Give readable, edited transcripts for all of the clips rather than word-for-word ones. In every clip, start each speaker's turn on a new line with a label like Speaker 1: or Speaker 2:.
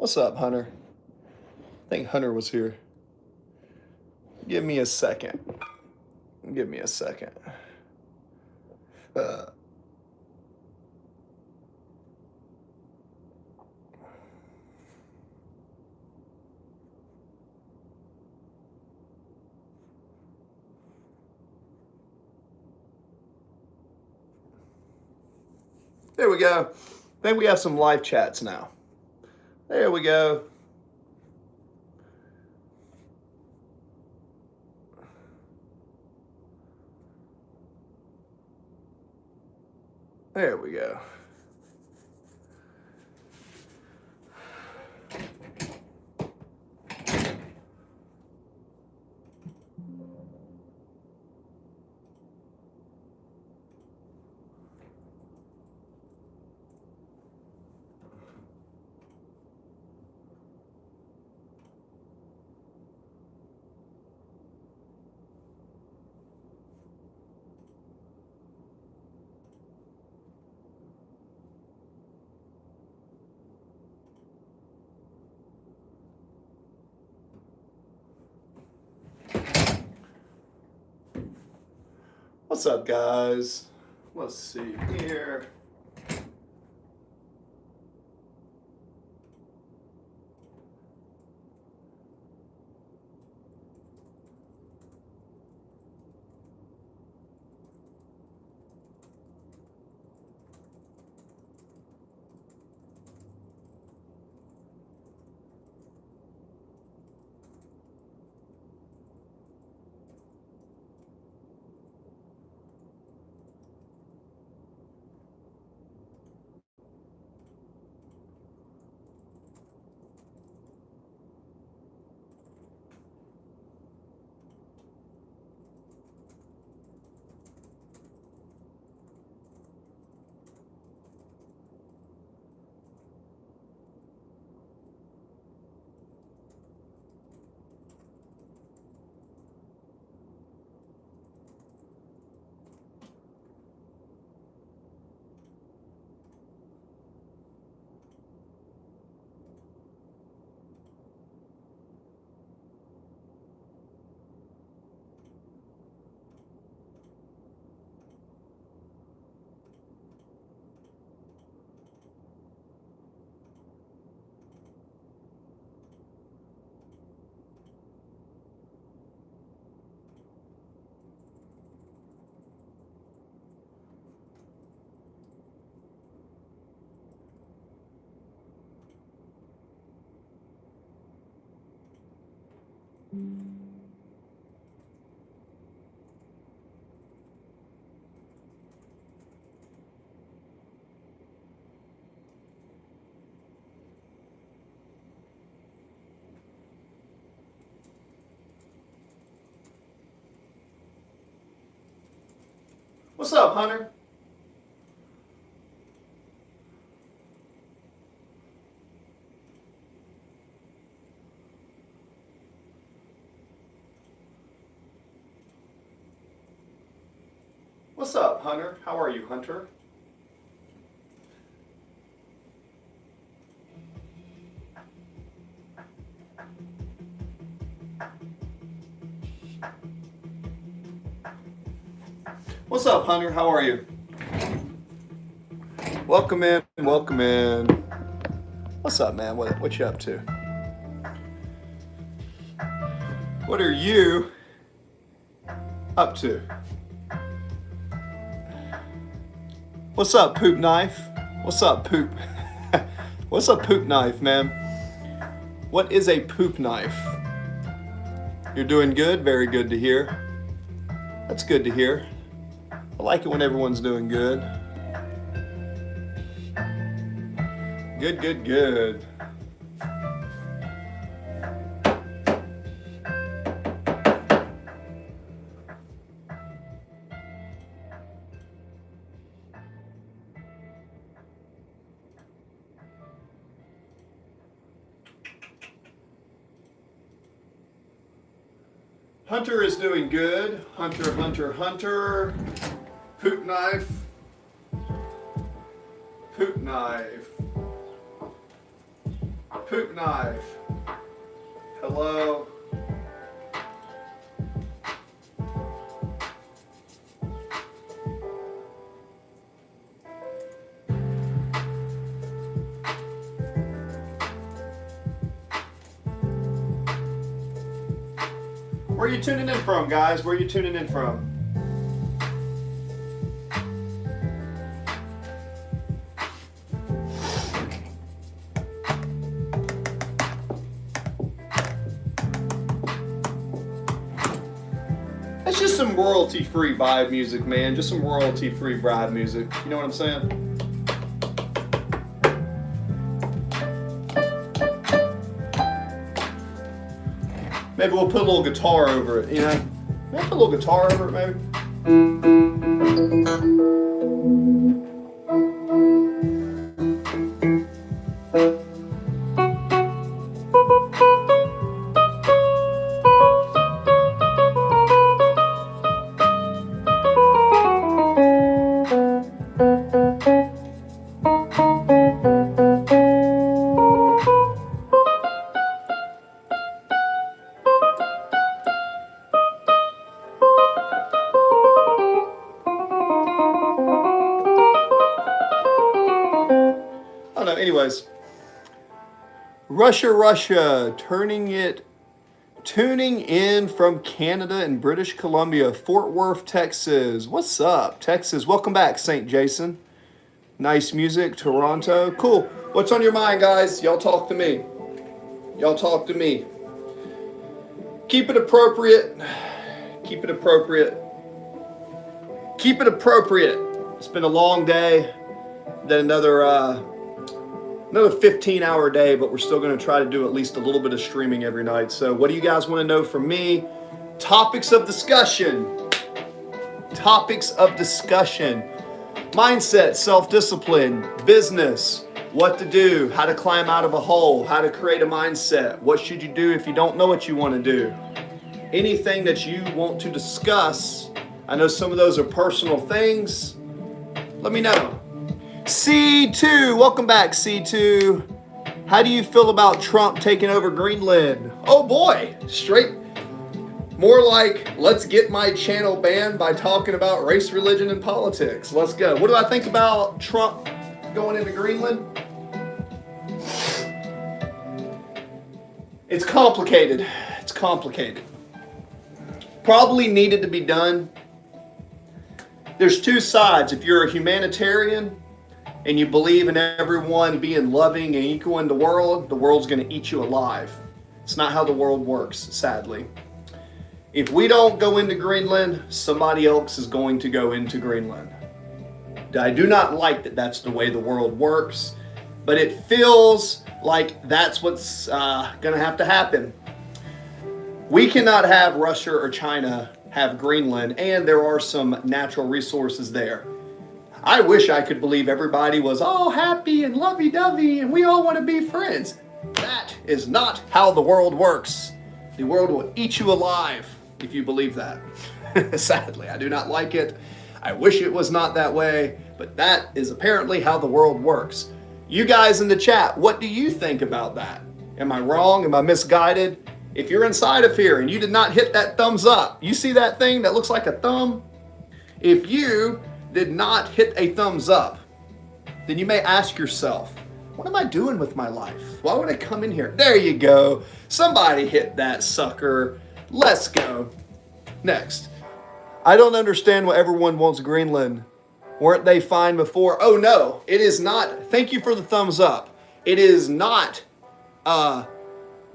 Speaker 1: What's up, Hunter? I think Hunter was here. Give me a second. Give me a second. Uh, there we go. I think we have some live chats now. There we go. There we go. What's up, guys? Let's see here. What's up, Hunter? What's up, Hunter? How are you, Hunter? What's up, Hunter? How are you? Welcome in, welcome in. What's up, man? What you up to? What are you up to? What's up, Poop Knife? What's up, Poop? What's up, Poop Knife, man? What is a poop knife? You're doing good? Very good to hear. That's good to hear. I like it when everyone's doing good. Good, good, good. Hunter is doing good. Hunter, Hunter, Hunter. Poop Knife. Poop Knife. Poop Knife? Hello. Where are you tuning in from, guys? Where are you tuning in from? It's just some royalty-free vibe music, man. Just some royalty-free vibe music. You know what I'm saying? Maybe we'll put a little guitar over it, you know? Maybe put a little guitar over it, maybe? Anyways, Russia, tuning in from Canada and British Columbia, Fort Worth, Texas. What's up, Texas? Welcome back, St. Jason. Nice music, Toronto. Cool. What's on your mind, guys? Y'all talk to me. Y'all talk to me. Keep it appropriate. Keep it appropriate. Keep it appropriate. It's been a long day. Then another 15-hour day, but we're still going to try to do at least a little bit of streaming every night. So what do you guys want to know from me? Topics of discussion. Topics of discussion. Mindset, self-discipline, business, what to do, how to climb out of a hole, how to create a mindset, what should you do if you don't know what you want to do. Anything that you want to discuss, I know some of those are personal things, let me know. C2, welcome back, C2. How do you feel about Trump taking over Greenland? Oh boy, straight, more like, let's get my channel banned by talking about race, religion, and politics. Let's go. What do I think about Trump going into Greenland? It's complicated. It's complicated. Probably needed to be done. There's two sides. If you're a humanitarian, and you believe in everyone being loving and equal in the world's going to eat you alive. It's not how the world works, sadly. If we don't go into Greenland, somebody else is going to go into Greenland. I do not like that that's the way the world works, but it feels like that's what's going to have to happen. We cannot have Russia or China have Greenland, and there are some natural resources there. I wish I could believe everybody was all happy and lovey-dovey and we all want to be friends. That is not how the world works. The world will eat you alive if you believe that. Sadly, I do not like it. I wish it was not that way, but that is apparently how the world works. You guys in the chat, what do you think about that? Am I wrong? Am I misguided? If you're inside of here and you did not hit that thumbs up, you see that thing that looks like a thumb? If you did not hit a thumbs up, then you may ask yourself, what am I doing with my life? Why would I come in here? There you go. Somebody hit that sucker. Let's go. Next. I don't understand why everyone wants Greenland. Weren't they fine before? Oh no, it is not. Thank you for the thumbs up. It is not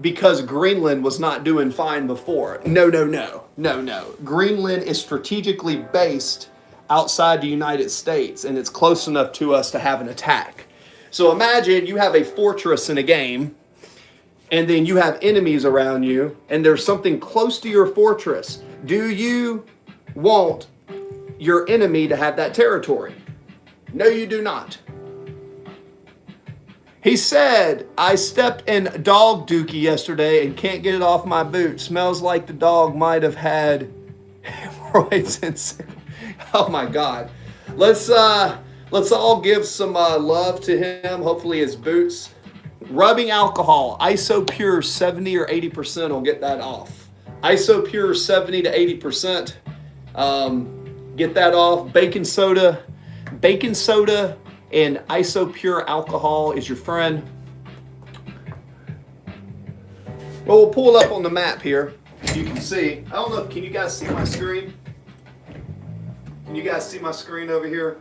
Speaker 1: because Greenland was not doing fine before. No. Greenland is strategically based outside the United States, and it's close enough to us to have an attack. So imagine you have a fortress in a game, and then you have enemies around you, and there's something close to your fortress. Do you want your enemy to have that territory? No, you do not. He said, I stepped in dog dookie yesterday and can't get it off my boot. Smells like the dog might have had hemorrhoids and sickle. Oh my God. Let's all give some love to him. Hopefully his boots Rubbing alcohol, Isopure 70 or 80% will get that off. Isopure 70 to 80%. Get that off. Baking soda and Isopure alcohol is your friend. Well, we'll pull up on the map here. You can see. I don't know. Can you guys see my screen? Can you guys see my screen over here?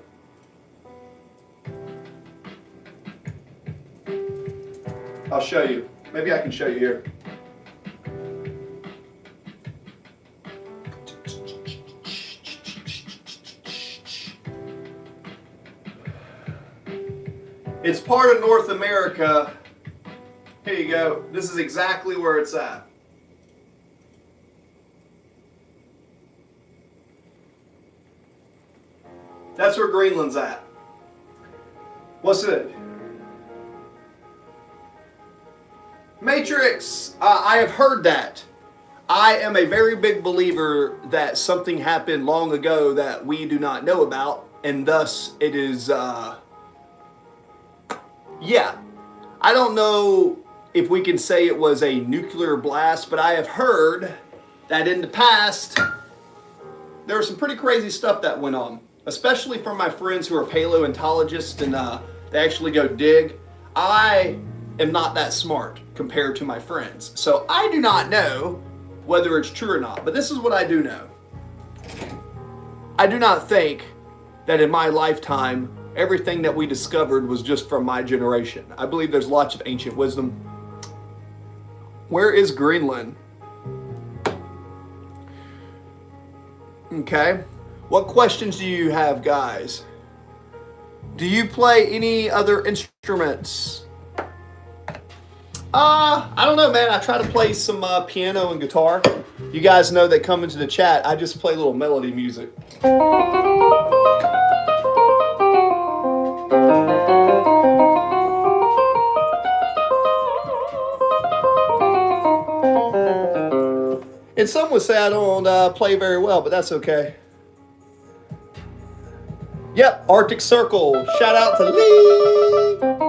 Speaker 1: I'll show you. Maybe I can show you here. It's part of North America. Here you go. This is exactly where it's at. That's where Greenland's at. What's it? Matrix. I have heard that. I am a very big believer that something happened long ago that we do not know about, and thus it is, yeah. I don't know if we can say it was a nuclear blast, but I have heard that in the past, there was some pretty crazy stuff that went on, especially from my friends who are paleontologists and they actually go dig. I am not that smart compared to my friends, so I do not know whether it's true or not, but this is what I do know. I do not think that in my lifetime, everything that we discovered was just from my generation. I believe there's lots of ancient wisdom. Where is Greenland? Okay. What questions do you have, guys? Do you play any other instruments? I don't know, man. I try to play some piano and guitar. You guys know that come into the chat, I just play little melody music. And some would say I don't play very well, but that's okay. Yep, Arctic Circle. Shout out to Lee.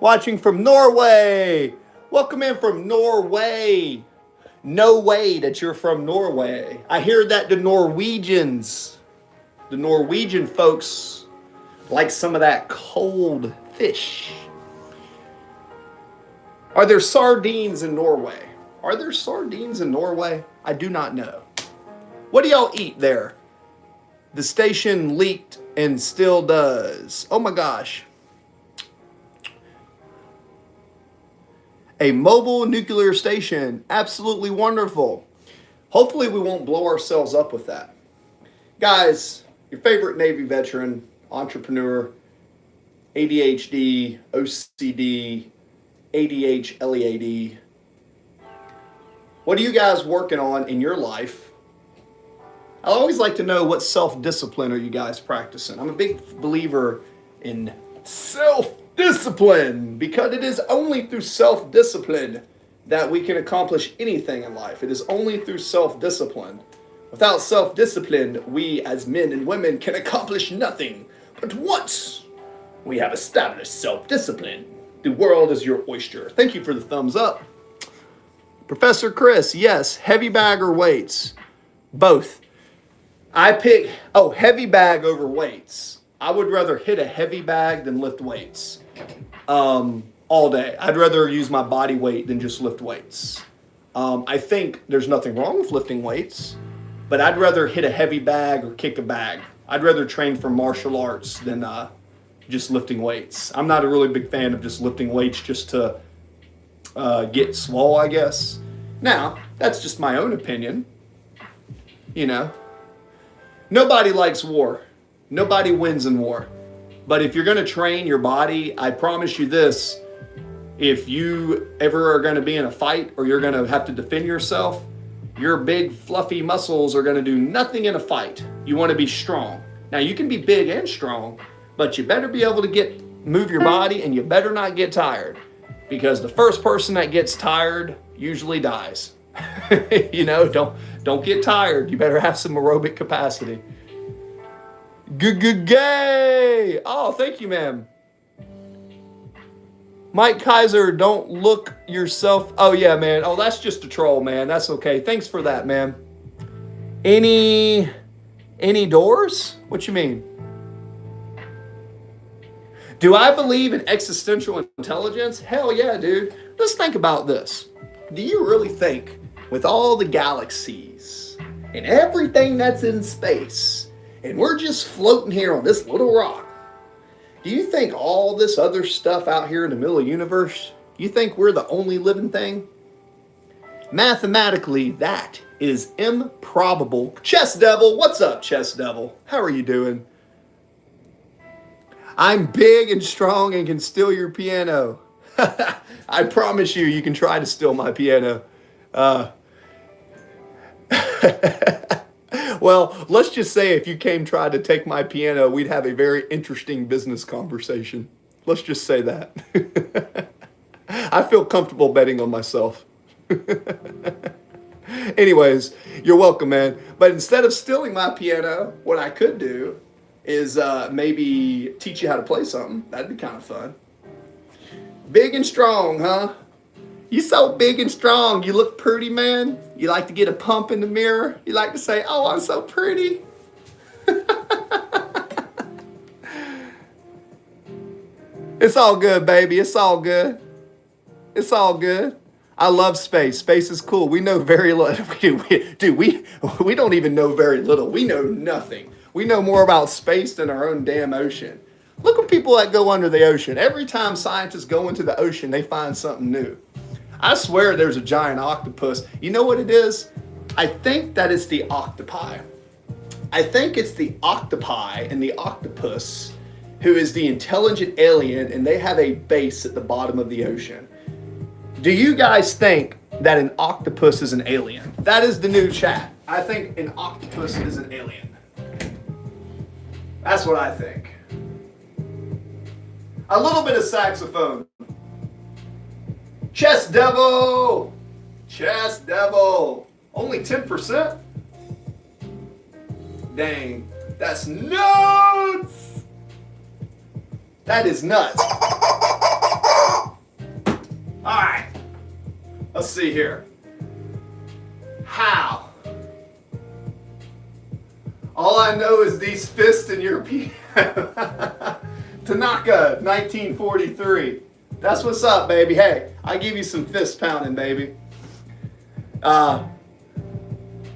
Speaker 1: Watching from Norway. Welcome in from Norway. No way that you're from Norway. I hear that the Norwegian folks like some of that cold fish. Are there sardines in Norway? Are there sardines in Norway? I do not know. What do y'all eat there? The station leaked and still does. Oh my gosh. A mobile nuclear station. Absolutely wonderful. Hopefully we won't blow ourselves up with that. Guys, your favorite Navy veteran, entrepreneur, ADHD, OCD, ADHLEAD. What are you guys working on in your life? I always like to know what self-discipline are you guys practicing. I'm a big believer in self-discipline because it is only through self-discipline that we can accomplish anything in life. It is only through self-discipline. Without self-discipline, we as men and women can accomplish nothing. But once we have established self-discipline, the world is your oyster. Thank you for the thumbs up. Professor Chris, yes, heavy bag or weights? Both. I pick, heavy bag over weights. I would rather hit a heavy bag than lift weights all day. I'd rather use my body weight than just lift weights. I think there's nothing wrong with lifting weights, but I'd rather hit a heavy bag or kick a bag. I'd rather train for martial arts than just lifting weights. I'm not a really big fan of just lifting weights just to get swole, I guess. Now, that's just my own opinion. You know, nobody likes war. Nobody wins in war. But if you're going to train your body, I promise you this, if you ever are going to be in a fight or you're going to have to defend yourself, your big fluffy muscles are going to do nothing in a fight. You want to be strong. Now you can be big and strong, but you better be able to move your body, and you better not get tired, because the first person that gets tired usually dies. You know, don't get tired. You better have some aerobic capacity. Gay. Oh, thank you, ma'am. Mike Kaiser, don't look yourself. Oh, yeah, man. Oh, that's just a troll, man. That's okay. Thanks for that, man. Any doors? What you mean? Do I believe in existential intelligence? Hell yeah, dude. Let's think about this. Do you really think, with all the galaxies and everything that's in space, and we're just floating here on this little rock, do you think all this other stuff out here in the middle of the universe, you think we're the only living thing? Mathematically, that is improbable. Chess Devil, what's up, Chess Devil? How are you doing? I'm big and strong and can steal your piano. I promise you, you can try to steal my piano. Well, let's just say if you tried to take my piano, we'd have a very interesting business conversation. Let's just say that. I feel comfortable betting on myself. Anyways, you're welcome, man. But instead of stealing my piano, what I could do is maybe teach you how to play something. That'd be kind of fun. Big and strong, huh? You so big and strong. You look pretty, man. You like to get a pump in the mirror. You like to say, oh, I'm so pretty. It's all good, baby. It's all good. It's all good. I love space. Space is cool. We know very little. Dude, we don't even know very little. We know nothing. We know more about space than our own damn ocean. Look at people that go under the ocean. Every time scientists go into the ocean, they find something new. I swear there's a giant octopus. You know what it is? I think that it's the octopi. I think it's the octopi and the octopus who is the intelligent alien, and they have a base at the bottom of the ocean. Do you guys think that an octopus is an alien? That is the new chat. I think an octopus is an alien. That's what I think. A little bit of saxophone. Chess Devil! Chess Devil! Only 10%? Dang, that's nuts! That is nuts. Alright, let's see here. How? All I know is these fists in your Tanaka, 1943. That's what's up, baby. Hey, I give you some fist pounding, baby.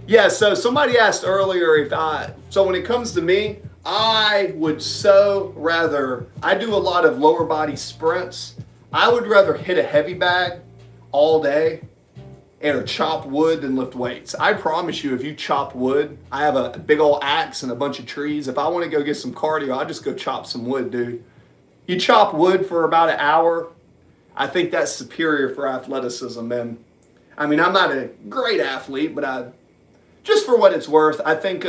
Speaker 1: Yeah, so somebody asked earlier so when it comes to me, I would so rather, I do a lot of lower body sprints. I would rather hit a heavy bag all day and chop wood than lift weights. I promise you, if you chop wood, I have a big old axe and a bunch of trees. If I want to go get some cardio, I'll just go chop some wood, dude. You chop wood for about an hour, I think that's superior for athleticism, man. I mean, I'm not a great athlete, but just for what it's worth, I think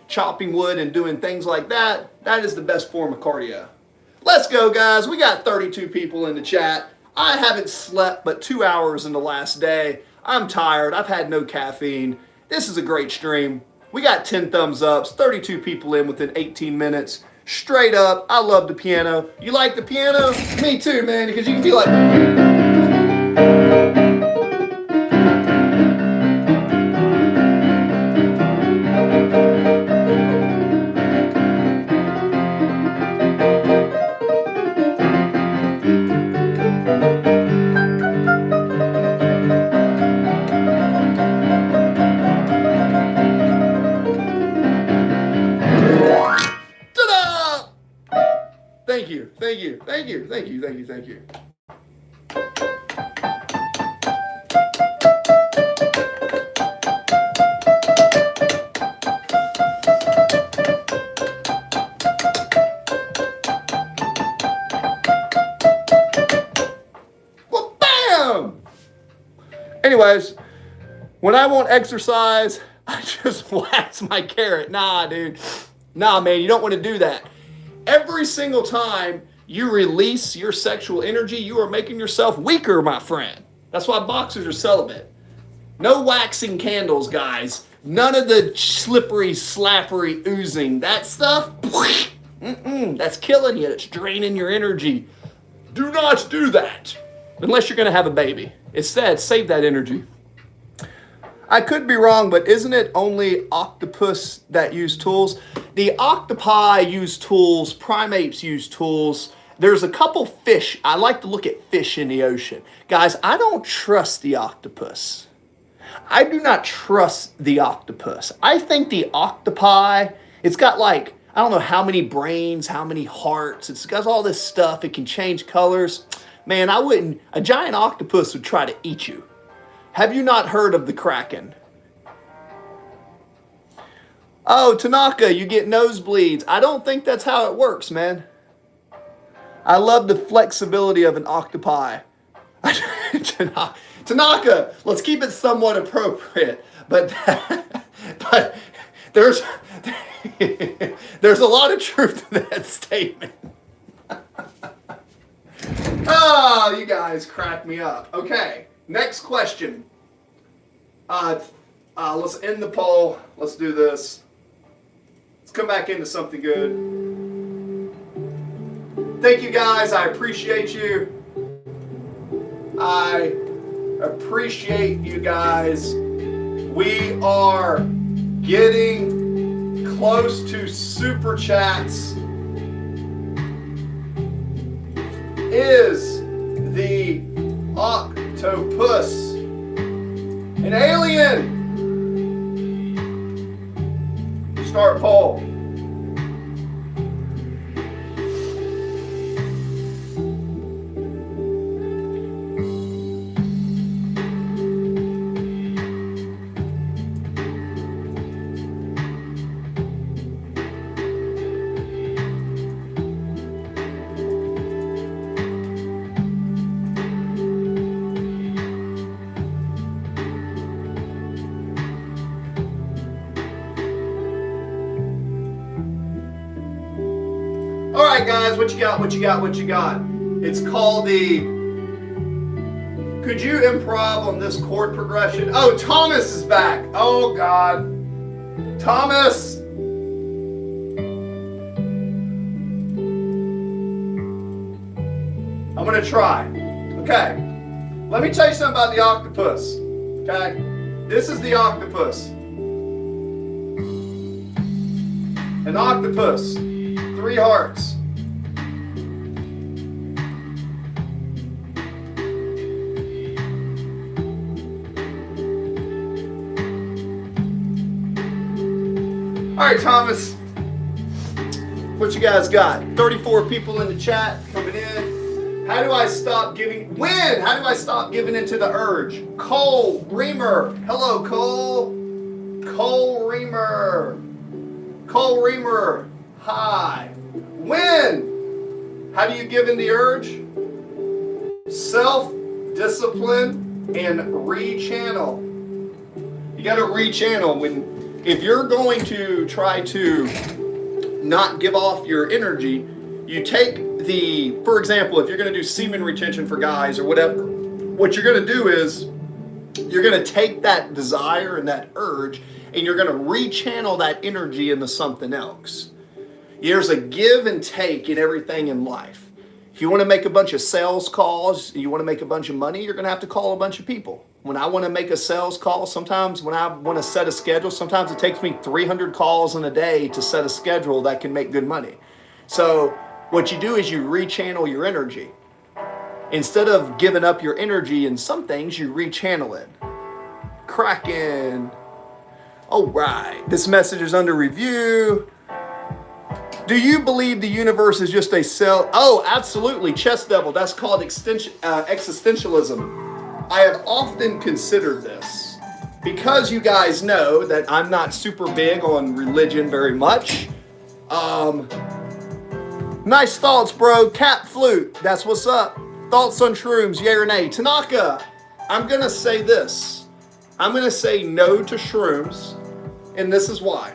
Speaker 1: chopping wood and doing things like that is the best form of cardio. Let's go, guys. We got 32 people in the chat. I haven't slept but 2 hours in the last day. I'm tired. I've had no caffeine. This is a great stream. We got 10 thumbs ups, 32 people in within 18 minutes. Straight up, I love the piano. You like the piano? Me too, man, because you can be like... Thank you. home. Anyways, when I won't exercise, I just wax my carrot. Nah, dude. Nah, man, you don't want to do that. Every single time you release your sexual energy, you are making yourself weaker, my friend. That's why boxers are celibate. No waxing candles, guys. None of the slippery, slappery oozing. That stuff, that's killing you. It's draining your energy. Do not do that unless you're going to have a baby. Instead, save that energy. I could be wrong, but isn't it only octopus that use tools? The octopi use tools. Primates use tools. There's a couple fish. I like to look at fish in the ocean. Guys, I don't trust the octopus. I do not trust the octopus. I think the octopi, it's got like, I don't know how many brains, how many hearts. It's got all this stuff. It can change colors. Man, a giant octopus would try to eat you. Have you not heard of the Kraken? Oh, Tanaka, you get nosebleeds. I don't think that's how it works, man. I love the flexibility of an octopi. Tanaka, let's keep it somewhat appropriate. But there's a lot of truth to that statement. Oh, you guys crack me up. Okay, next question. Let's end the poll. Let's do this. Let's come back into something good. Thank you guys. I appreciate you. I appreciate you guys. We are getting close to super chats. Is the octopus an alien? Start poll. Guys, what you got? It's called the... Could you improv on this chord progression? Oh, Thomas is back. Oh, God. Thomas! I'm going to try. Okay. Let me tell you something about the octopus. Okay? This is the octopus. An octopus. 3 hearts. All right, Thomas, what you guys got? 34 people in the chat coming in. How do I stop giving? When? How do I stop giving into the urge? Cole Reamer. Hello, Cole. Cole Reamer. Cole Reamer. Hi. When? How do you give in the urge? Self-discipline and rechannel. You got to rechannel if you're going to try to not give off your energy, you take for example, if you're going to do semen retention for guys or whatever, what you're going to do is you're going to take that desire and that urge and you're going to rechannel that energy into something else. There's a give and take in everything in life. If you want to make a bunch of sales calls, you want to make a bunch of money, you're going to have to call a bunch of people. When I want to make a sales call, sometimes when I want to set a schedule, sometimes it takes me 300 calls in a day to set a schedule that can make good money. So what you do is you rechannel your energy. Instead of giving up your energy in some things, you rechannel it. Kraken. All right. This message is under review. Do you believe the universe is just a cell? Oh, absolutely. Chess Devil. That's called existentialism. I have often considered this because you guys know that I'm not super big on religion very much. Nice thoughts, bro. Cat flute. That's what's up. Thoughts on shrooms, yay or nay? Tanaka, I'm going to say this. I'm going to say no to shrooms, and this is why.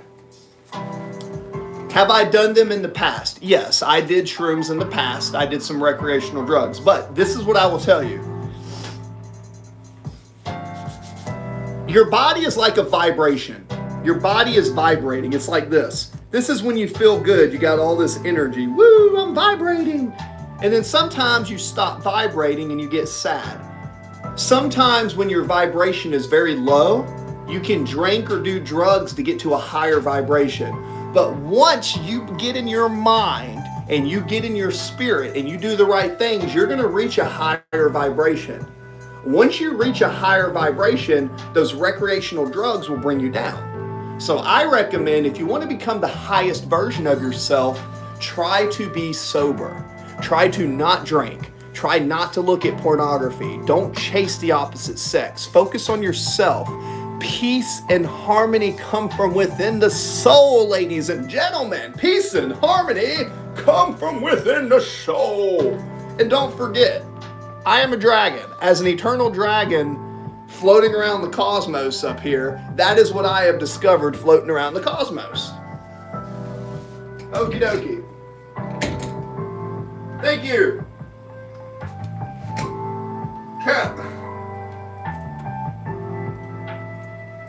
Speaker 1: Have I done them in the past? Yes, I did shrooms in the past. I did some recreational drugs, but this is what I will tell you. Your body is like a vibration. Your body is vibrating. It's like this. This is when you feel good. You got all this energy. Woo, I'm vibrating. And then sometimes you stop vibrating and you get sad. Sometimes when your vibration is very low, you can drink or do drugs to get to a higher vibration. But once you get in your mind and you get in your spirit and you do the right things, you're going to reach a higher vibration. Once you reach a higher vibration, those recreational drugs will bring you down. So I recommend, if you want to become the highest version of yourself, try to be sober. Try to not drink. Try not to look at pornography. Don't chase the opposite sex. Focus on yourself. Peace and harmony come from within the soul, ladies and gentlemen. Peace and harmony come from within the soul. And don't forget, I am a dragon. As an eternal dragon floating around the cosmos up here, that is what I have discovered floating around the cosmos. Okie dokie. Thank you. Cap.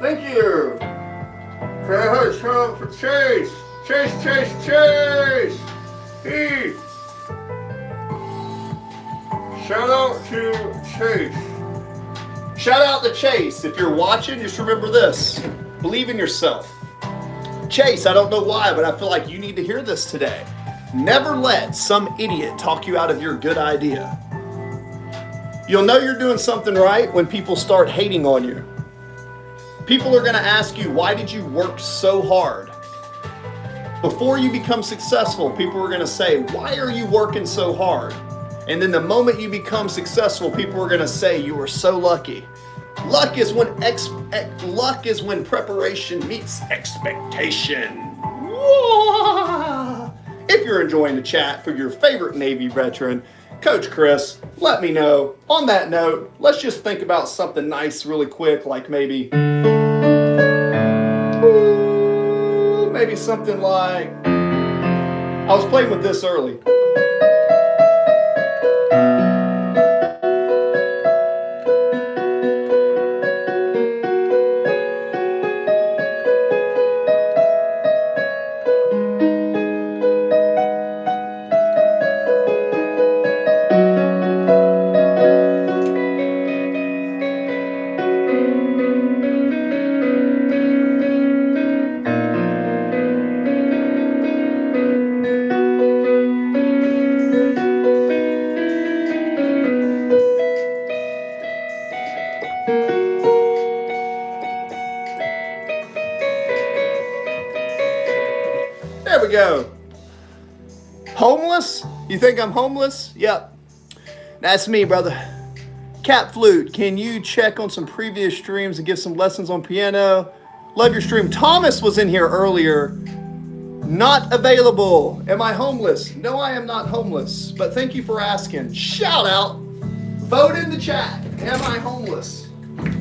Speaker 1: Thank you. For Chase. Chase. Heath. Shout out to Chase. Shout out to Chase. If you're watching, just remember this. Believe in yourself. Chase, I don't know why, but I feel like you need to hear this today. Never let some idiot talk you out of your good idea. You'll know you're doing something right when people start hating on you. People are going to ask you, why did you work so hard? Before you become successful, people are going to say, why are you working so hard? And then the moment you become successful, people are going to say, you were so lucky. Luck is when preparation meets expectation. Whoa! If you're enjoying the chat for your favorite Navy veteran, Coach Chris, let me know. On that note, let's just think about something nice really quick, like maybe something like, I was playing with this early. There we go. Homeless? You think I'm homeless? Yep. That's me, brother. Cat Flute, can you check on some previous streams and give some lessons on piano? Love your stream. Thomas was in here earlier. Not available. Am I homeless? No, I am not homeless. But thank you for asking. Shout out. Vote in the chat. Am I homeless?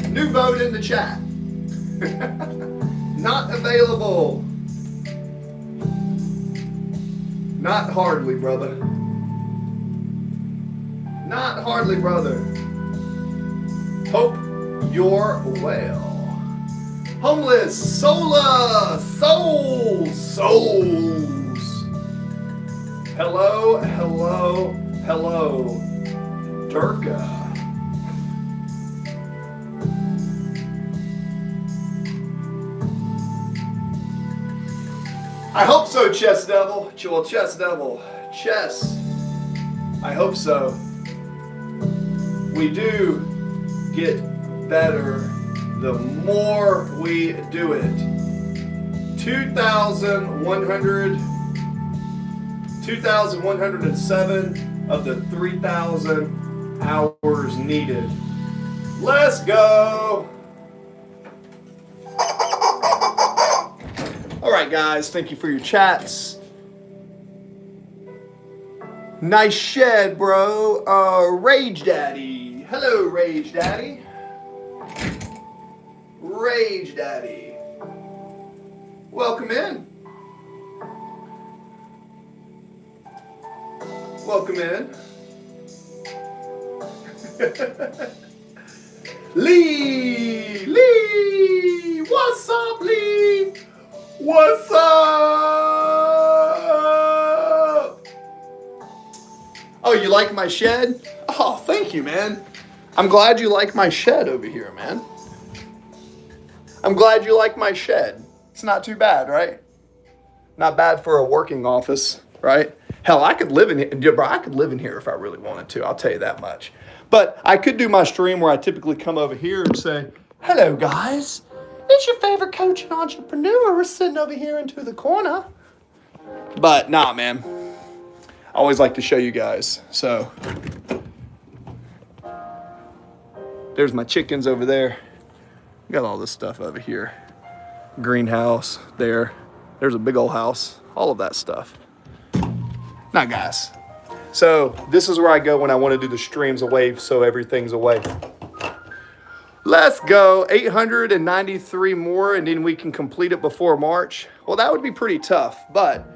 Speaker 1: New vote in the chat. Not available. Not hardly, brother. Not hardly, brother. Hope you're well. Homeless, Sola, souls. Hello. Durga. I hope so, Chess Devil. Well, Chess Devil. Chess. I hope so. We do get better the more we do it. 2,107 of the 3,000 hours needed. Let's go. All right, guys, thank you for your chats. Nice shed, bro. Rage Daddy. Hello, Rage Daddy. Rage Daddy. Welcome in. Welcome in. Lee, what's up, Lee? What's up? Oh, you like my shed? Oh, thank you, man. I'm glad you like my shed over here, man. I'm glad you like my shed. It's not too bad, right? Not bad for a working office, right? Hell, I could live in here, bro. I could live in here if I really wanted to. I'll tell you that much. But I could do my stream where I typically come over here and say, hello, guys. It's your favorite coach and entrepreneur. We're sitting over here into the corner. But nah, man. I always like to show you guys. So there's my chickens over there. Got all this stuff over here. Greenhouse there. There's a big old house. All of that stuff. Now, guys. So this is where I go when I want to do the streams away, so everything's away. Let's go. 893 more, and then we can complete it before March. Well, that would be pretty tough. But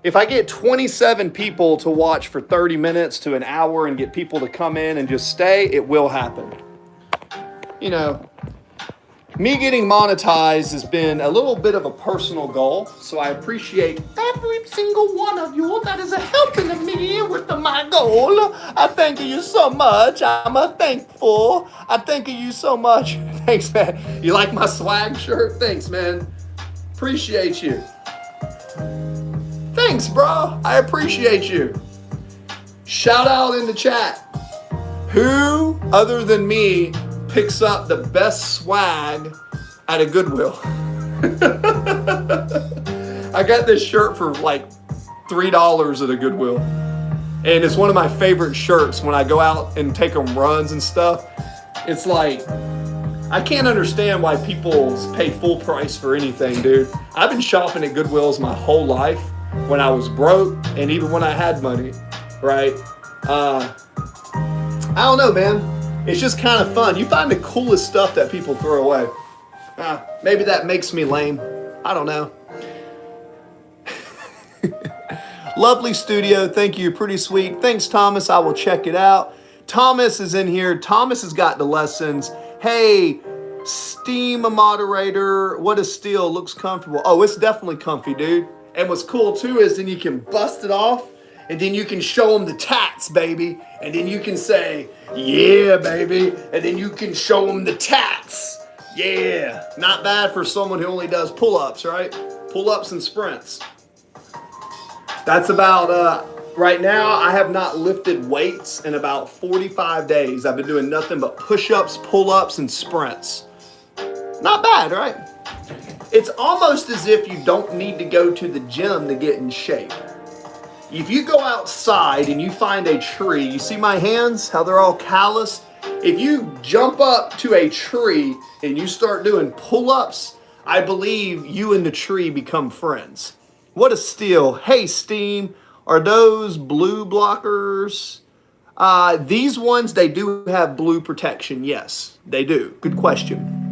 Speaker 1: if I get 27 people to watch for 30 minutes to an hour and get people to come in and just stay, it will happen. You know, me getting monetized has been a little bit of a personal goal, so I appreciate every single one of you that is helping me with my goal. I thank you so much. I'm thankful. I thank you so much. Thanks, man. You like my swag shirt? Thanks, man. Appreciate you. Thanks, bro. I appreciate you. Shout out in the chat. Who, other than me, picks up the best swag at a Goodwill? I got this shirt for like $3 at a Goodwill. And it's one of my favorite shirts when I go out and take them runs and stuff. It's like, I can't understand why people pay full price for anything, dude. I've been shopping at Goodwills my whole life, when I was broke and even when I had money, right? I don't know, man. It's just kind of fun. You find the coolest stuff that people throw away. Maybe that makes me lame. I don't know. Lovely studio. Thank you. Pretty sweet. Thanks, Thomas. I will check it out. Thomas is in here. Thomas has got the lessons. Hey, Steam moderator. What is steel? Looks comfortable. Oh, it's definitely comfy, dude. And what's cool, too, is then you can bust it off. And then you can show them the tats, baby. And then you can say, yeah, baby. And then you can show them the tats. Yeah. Not bad for someone who only does pull-ups, right? Pull-ups and sprints. That's about, right now, I have not lifted weights in about 45 days. I've been doing nothing but push-ups, pull-ups, and sprints. Not bad, right? It's almost as if you don't need to go to the gym to get in shape. If you go outside and you find a tree, you see my hands, how they're all calloused? If you jump up to a tree and you start doing pull-ups, I believe you and the tree become friends. What a steal. Hey, Steam, are those blue blockers? These ones, they do have blue protection. Yes, they do. Good question.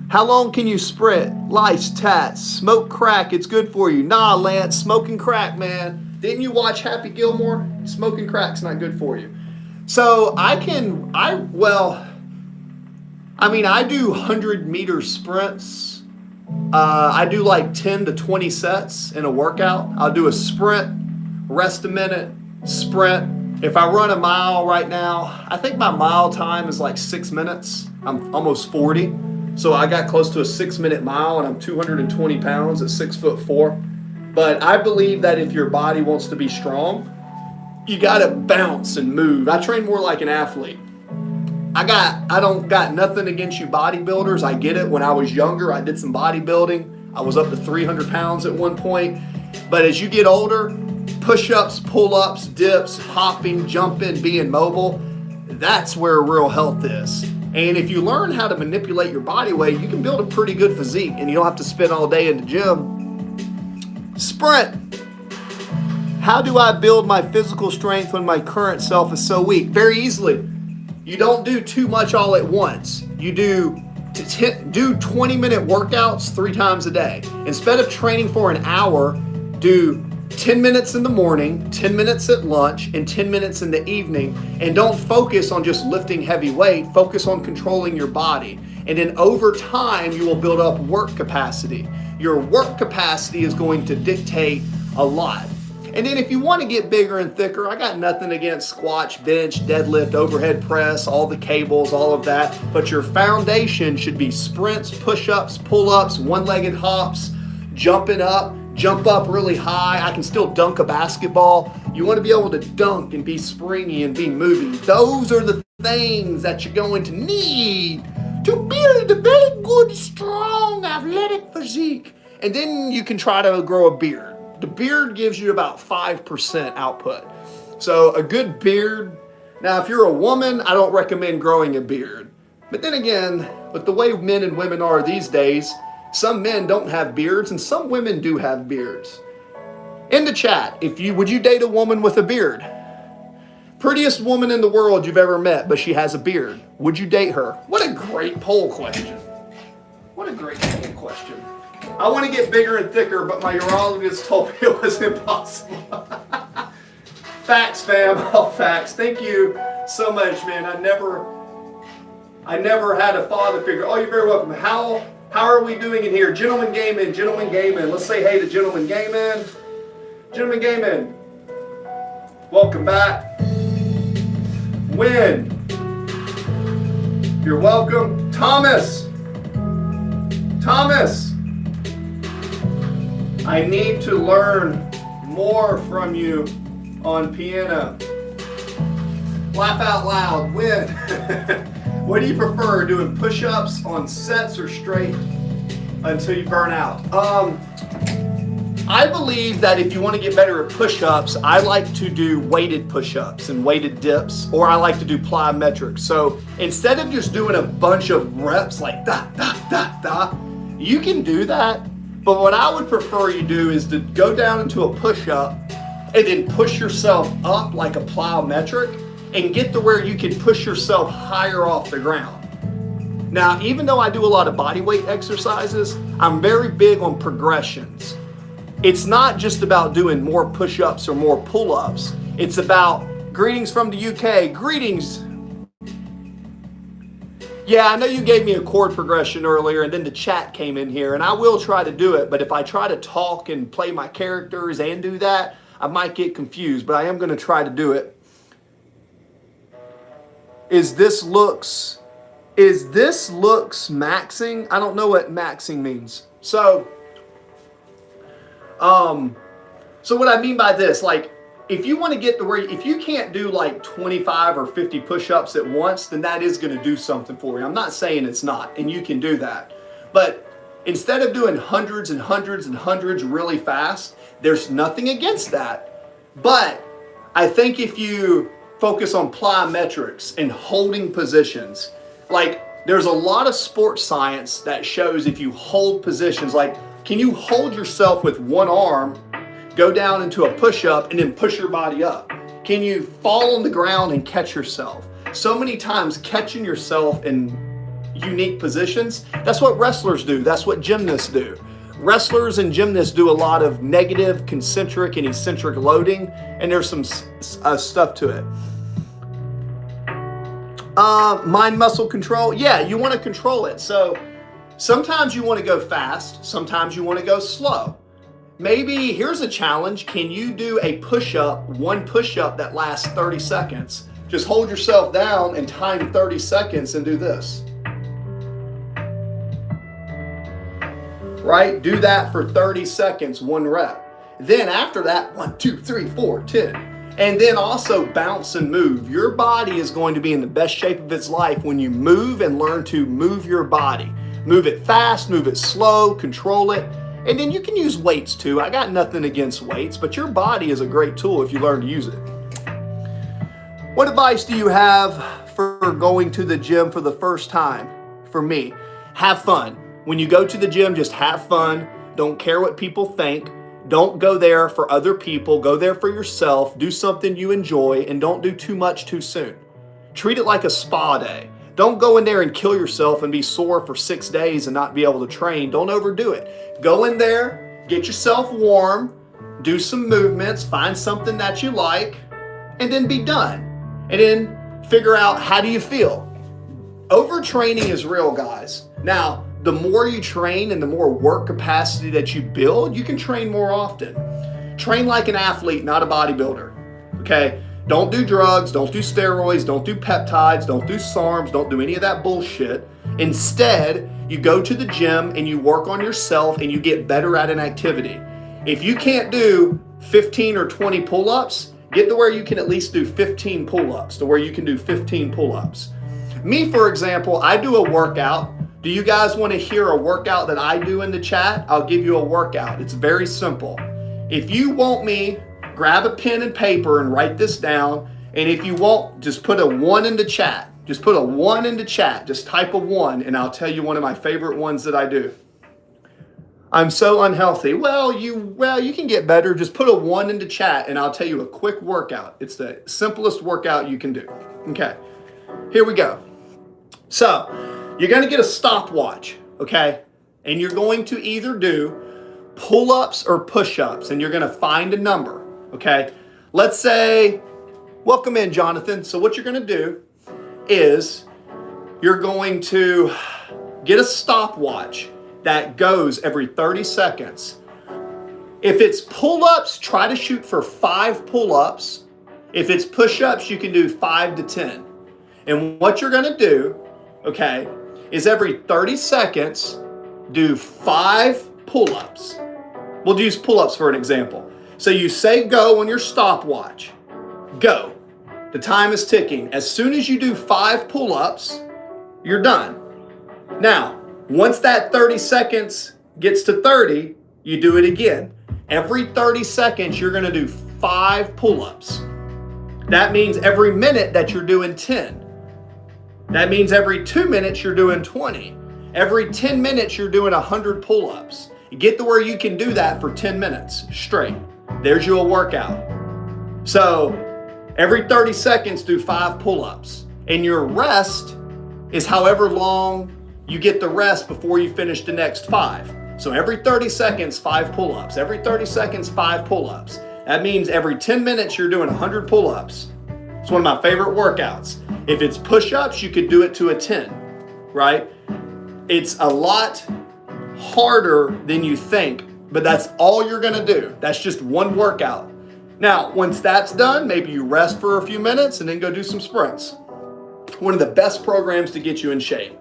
Speaker 1: How long can you sprint? Lice, tats, smoke crack, it's good for you. Nah, Lance, smoking crack, man. Didn't you watch Happy Gilmore? Smoking crack's not good for you. So I do 100-meter sprints. I do like 10 to 20 sets in a workout. I'll do a sprint, rest a minute, sprint. If I run a mile right now, I think my mile time is like 6 minutes. I'm almost 40. So I got close to a 6-minute mile and I'm 220 pounds at 6'4". But I believe that if your body wants to be strong, you gotta bounce and move. I train more like an athlete. I don't got nothing against you bodybuilders. I get it. When I was younger, I did some bodybuilding. I was up to 300 pounds at one point. But as you get older, push-ups, pull-ups, dips, hopping, jumping, being mobile, that's where real health is. And if you learn how to manipulate your body weight, you can build a pretty good physique and you don't have to spend all day in the gym. Sprint. How do I build my physical strength when my current self is so weak? Very easily. You don't do too much all at once. You do 20-minute workouts 3 times a day. Instead of training for an hour, do 10 minutes in the morning, 10 minutes at lunch, and 10 minutes in the evening. And don't focus on just lifting heavy weight. Focus on controlling your body. And then over time, you will build up work capacity. Your work capacity is going to dictate a lot. And then if you want to get bigger and thicker, I got nothing against squat, bench, deadlift, overhead press, all the cables, all of that. But your foundation should be sprints, push-ups, pull-ups, one-legged hops, jumping up, jump up really high. I can still dunk a basketball. You want to be able to dunk and be springy and be moving. Those are the things that you're going to need to build a very good, strong, athletic physique. And then you can try to grow a beard. The beard gives you about 5% output. So a good beard. Now, if you're a woman, I don't recommend growing a beard. But then again, with the way men and women are these days, some men don't have beards and some women do have beards. In the chat, would you date a woman with a beard? Prettiest woman in the world you've ever met, but she has a beard. Would you date her? What a great poll question. What a great poll question. I want to get bigger and thicker, but my urologist told me it was impossible. Facts, fam. Oh, facts. Thank you so much, man. I never had a father figure. Oh, you're very welcome. How are we doing in here? Gentlemen Gaming, Gentlemen Gaming. Let's say hey to Gentlemen Gaming. Gentlemen Gaming. Welcome back. Win. You're welcome. Thomas. I need to learn more from you on piano. Laugh out loud. Win. What do you prefer, doing push-ups on sets or straight until you burn out? I believe that if you want to get better at push-ups, I like to do weighted push-ups and weighted dips, or I like to do plyometrics. So instead of just doing a bunch of reps like da, da, da, da, you can do that. But what I would prefer you do is to go down into a push-up and then push yourself up like a plyometric and get to where you can push yourself higher off the ground. Now, even though I do a lot of body weight exercises, I'm very big on progressions. It's not just about doing more push-ups or more pull-ups. It's about greetings from the UK. Greetings. Yeah, I know you gave me a chord progression earlier and then the chat came in here, and I will try to do it, but if I try to talk and play my characters and do that, I might get confused, but I am going to try to do it. Is this looks maxing? I don't know what maxing means. So what I mean by this, like, if you want to get to where, if you can't do like 25 or 50 push-ups at once, then that is going to do something for you. I'm not saying it's not, and you can do that. But instead of doing hundreds and hundreds and hundreds really fast, there's nothing against that. But I think if you focus on plyometrics and holding positions, like there's a lot of sports science that shows if you hold positions, like can you hold yourself with one arm, go down into a push-up, and then push your body up? Can you fall on the ground and catch yourself? So many times catching yourself in unique positions, that's what wrestlers do. That's what gymnasts do. Wrestlers and gymnasts do a lot of negative, concentric, and eccentric loading, and there's some stuff to it. Mind muscle control. Yeah, you want to control it. So sometimes you want to go fast. Sometimes you want to go slow. Maybe here's a challenge. Can you do a push-up, one push-up that lasts 30 seconds? Just hold yourself down and time 30 seconds and do this. Right? Do that for 30 seconds, one rep. Then after that, 1, 2, 3, 4, 10. And then also bounce and move. Your body is going to be in the best shape of its life when you move and learn to move your body. Move it fast, move it slow, control it. And then you can use weights too. I got nothing against weights, but your body is a great tool if you learn to use it. What advice do you have for going to the gym for the first time? For me, have fun. When you go to the gym, just have fun. Don't care what people think. Don't go there for other people. Go there for yourself. Do something you enjoy, and don't do too much too soon. Treat it like a spa day. Don't go in there and kill yourself and be sore for 6 days and not be able to train. Don't overdo it. Go in there, get yourself warm, do some movements, find something that you like, and then be done. And then figure out, how do you feel? Overtraining is real, guys. Now, the more you train and the more work capacity that you build, you can train more often. Train like an athlete, not a bodybuilder. Okay? Don't do drugs, don't do steroids, don't do peptides, don't do SARMs, don't do any of that bullshit. Instead, you go to the gym and you work on yourself and you get better at an activity. If you can't do 15 or 20 pull-ups, get to where you can at least do 15 pull-ups, to where you can do 15 pull-ups. Me, for example, I do a workout. Do you guys want to hear a workout that I do in the chat? I'll give you a workout. It's very simple. If you want me, grab a pen and paper and write this down. And if you want, just put a 1 in the chat. Just put a 1 in the chat. Just type a 1 and I'll tell you one of my favorite ones that I do. I'm so unhealthy. Well, you can get better. Just put a 1 in the chat and I'll tell you a quick workout. It's the simplest workout you can do. Okay, here we go. So, you're going to get a stopwatch, okay? And you're going to either do pull-ups or push-ups, and you're going to find a number, okay? Let's say, welcome in, Jonathan. So what you're going to do is you're going to get a stopwatch that goes every 30 seconds. If it's pull-ups, try to shoot for 5 pull-ups. If it's push-ups, you can do 5 to 10. And what you're going to do, okay, is every 30 seconds, do 5 pull-ups. We'll use pull-ups for an example. So you say go on your stopwatch. Go. The time is ticking. As soon as you do 5 pull-ups, you're done. Now, once that 30 seconds gets to 30, you do it again. Every 30 seconds, you're gonna do 5 pull-ups. That means every minute that you're doing 10. That means every 2 minutes you're doing 20. Every 10 minutes you're doing 100 pull-ups. You get to where you can do that for 10 minutes straight. There's your workout. So every 30 seconds do 5 pull-ups. And your rest is however long you get the rest before you finish the next 5. So every 30 seconds, 5 pull-ups. Every 30 seconds, 5 pull-ups. That means every 10 minutes you're doing 100 pull-ups. It's one of my favorite workouts. If it's push-ups, you could do it to a 10, right? It's a lot harder than you think, but that's all you're gonna do. That's just one workout. Now, once that's done, maybe you rest for a few minutes and then go do some sprints. One of the best programs to get you in shape.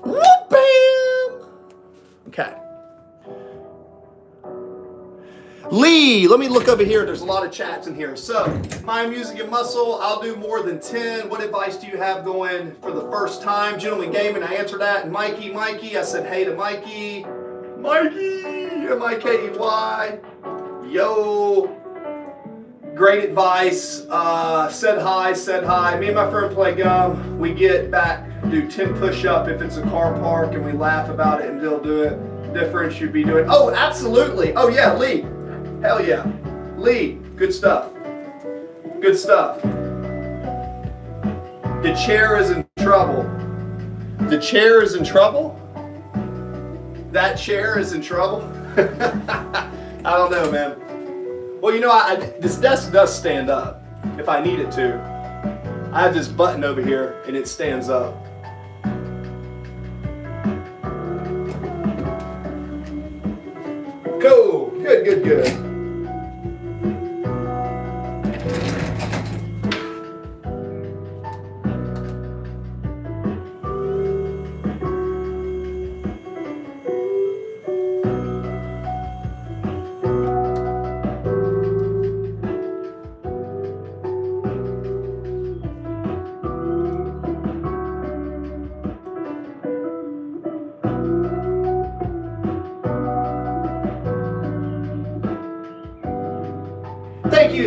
Speaker 1: Whoop, bam! Okay. Lee, let me look over here. There's a lot of chats in here. So, Mind, Music, and Muscle, I'll do more than 10. What advice do you have going for the first time? Gentleman Gaming, I answered that. And Mikey, I said hey to Mikey. Mikey, M-I-K-E-Y. Yo. Great advice. Said hi. Me and my friend play gum. We get back, do 10 push-up if it's a car park, and we laugh about it and they'll do it. Difference you'd be doing. Oh, absolutely. Oh, yeah, Lee. Hell yeah. Lee, good stuff. Good stuff. The chair is in trouble. The chair is in trouble? That chair is in trouble? I don't know, man. Well, you know, this desk does stand up if I need it to. I have this button over here and it stands up. Cool. Good.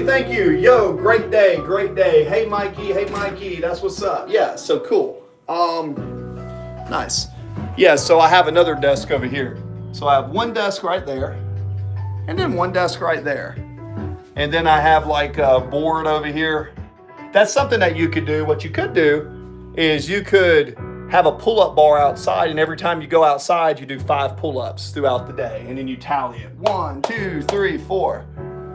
Speaker 1: Thank you. Yo, great day. Hey Mikey, that's what's up. Yeah, so cool. Nice. Yeah, so I have another desk over here. So I have one desk right there. and then one desk right there. And then I have like a board over here. That's something that you could do. What you could do is you could have a pull-up bar outside, and every time you go outside, you do 5 pull-ups throughout the day, and then you tally it. 1, 2, 3, 4.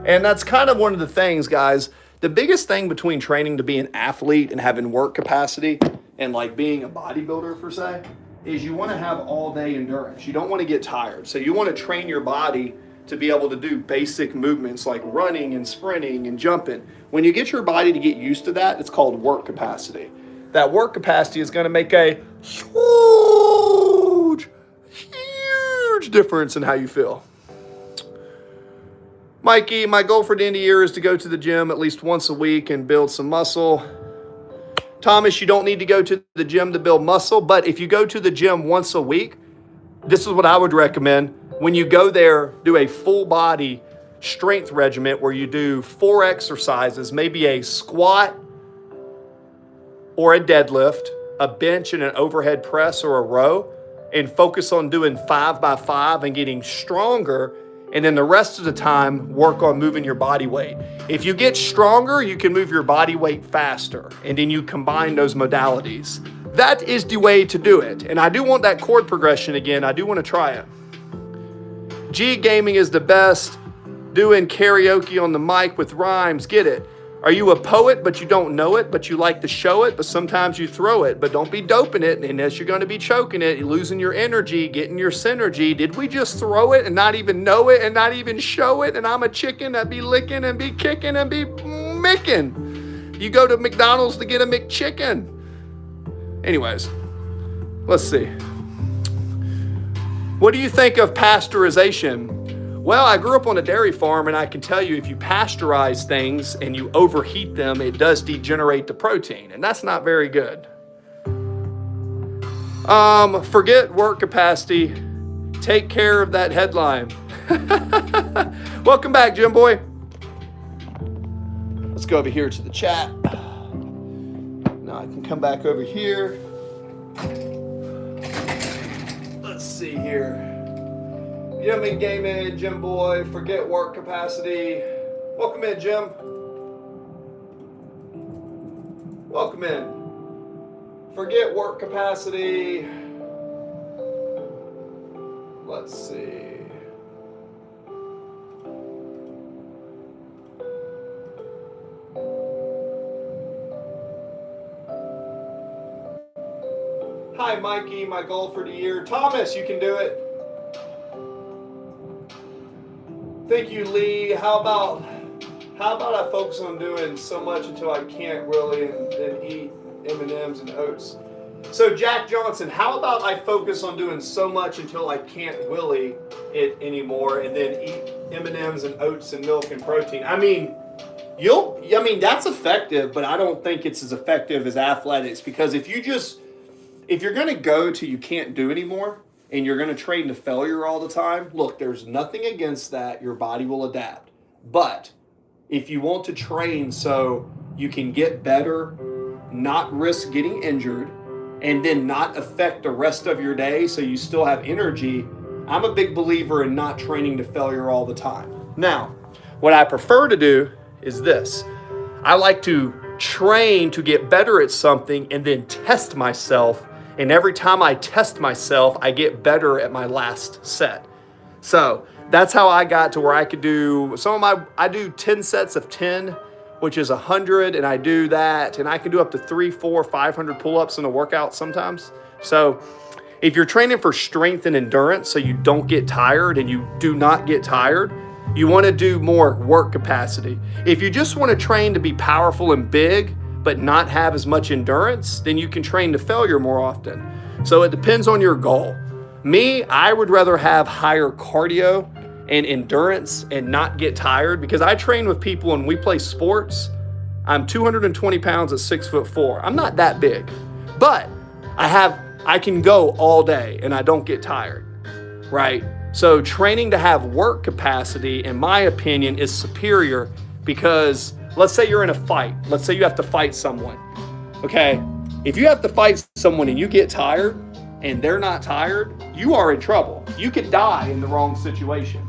Speaker 1: And that's kind of one of the things, guys. The biggest thing between training to be an athlete and having work capacity and like being a bodybuilder per se is you want to have all day endurance. You don't want to get tired. So you want to train your body to be able to do basic movements like running and sprinting and jumping. When you get your body to get used to that, it's called work capacity. That work capacity is going to make a huge difference in how you feel. Mikey, my goal for the end of the year is to go to the gym at least once a week and build some muscle. Thomas, you don't need to go to the gym to build muscle, but if you go to the gym once a week, this is what I would recommend. When you go there, do a full body strength regimen where you do 4 exercises, maybe a squat or a deadlift, a bench and an overhead press or a row, and focus on doing 5 by 5 and getting stronger. And then the rest of the time, work on moving your body weight. If you get stronger, you can move your body weight faster. And then you combine those modalities. That is the way to do it. And I do want that chord progression again. I do want to try it. G Gaming is the best. Doing karaoke on the mic with rhymes. Get it. Are you a poet, but you don't know it, but you like to show it, but sometimes you throw it, but don't be doping it, unless you're going to be choking it, you're losing your energy, getting your synergy. Did we just throw it and not even know it and not even show it? And I'm a chicken that be licking and be kicking and be micking. You go to McDonald's to get a McChicken. Anyways, let's see. What do you think of pasteurization? Well, I grew up on a dairy farm, and I can tell you if you pasteurize things and you overheat them, it does degenerate the protein, and that's not very good. Forget work capacity. Take care of that headline. Welcome back, Jim Boy. Let's go over here to the chat. Now I can come back over here. Let's see here. Yummy Gaming, Jim Boy, forget work capacity. Welcome in, Jim. Welcome in. Forget work capacity. Let's see. Hi, Mikey, my goal for the year. Thomas, you can do it. Thank you, Lee. How about I focus on doing so much until I can't really and then eat M&Ms and oats? So Jack Johnson, how about I focus on doing so much until I can't willy it anymore and then eat M&Ms and oats and milk and protein? I mean, that's effective, but I don't think it's as effective as athletics, because if you're going to go till you can't do anymore, and you're going to train to failure all the time, look, there's nothing against that. Your body will adapt. But if you want to train so you can get better, not risk getting injured, and then not affect the rest of your day so you still have energy, I'm a big believer in not training to failure all the time. Now, what I prefer to do is this. I like to train to get better at something and then test myself. And every time I test myself, I get better at my last set. So that's how I got to where I could do I do 10 sets of 10, which is 100. And I do that. And I can do up to 300, 400, 500 pull-ups in a workout sometimes. So if you're training for strength and endurance, so you don't get tired and you do not get tired, you want to do more work capacity. If you just want to train to be powerful and big, but not have as much endurance, then you can train to failure more often. So it depends on your goal. Me, I would rather have higher cardio and endurance and not get tired, because I train with people and we play sports. I'm 220 pounds at 6'4". I'm not that big, but I can go all day and I don't get tired, right? So training to have work capacity, in my opinion, is superior, because let's say you're in a fight. Let's say you have to fight someone, okay? If you have to fight someone and you get tired and they're not tired, you are in trouble. You could die in the wrong situation.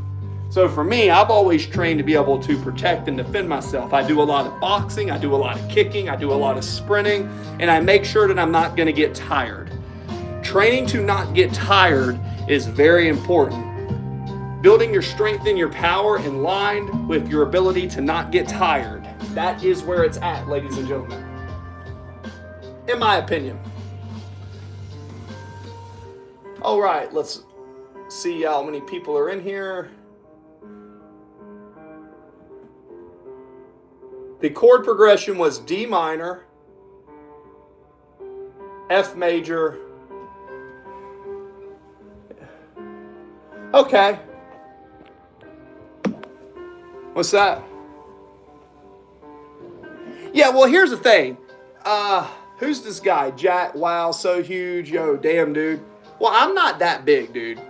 Speaker 1: So for me, I've always trained to be able to protect and defend myself. I do a lot of boxing, I do a lot of kicking, I do a lot of sprinting, and I make sure that I'm not going to get tired. Training to not get tired is very important. Building your strength and your power in line with your ability to not get tired. That is where it's at, ladies and gentlemen. In my opinion. All right, let's see how many people are in here. The chord progression was D minor, F major. Okay. What's that? Yeah, well, here's the thing. Who's this guy? Jack, wow, so huge. Yo, damn, dude. Well, I'm not that big, dude.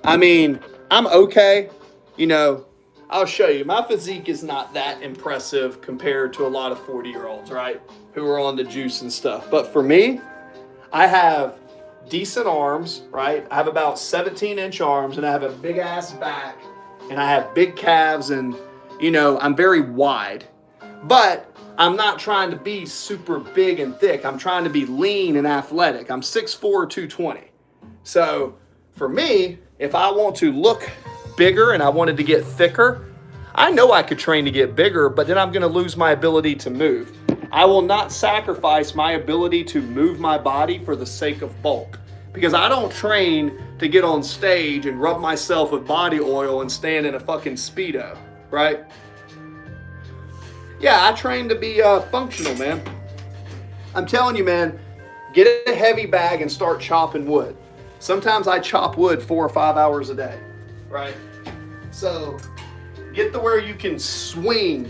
Speaker 1: I mean, I'm okay. You know, I'll show you. My physique is not that impressive compared to a lot of 40-year-olds, right? Who are on the juice and stuff. But for me, I have decent arms, right? I have about 17-inch arms, and I have a big-ass back, and I have big calves, and, you know, I'm very wide. But I'm not trying to be super big and thick. I'm trying to be lean and athletic. I'm 6'4", 220. So for me, if I want to look bigger and I wanted to get thicker, I know I could train to get bigger, but then I'm going to lose my ability to move. I will not sacrifice my ability to move my body for the sake of bulk, because I don't train to get on stage and rub myself with body oil and stand in a fucking Speedo, right? Yeah, I train to be functional, man. I'm telling you, man, get a heavy bag and start chopping wood. Sometimes I chop wood 4 or 5 hours a day, right? So get to where you can swing,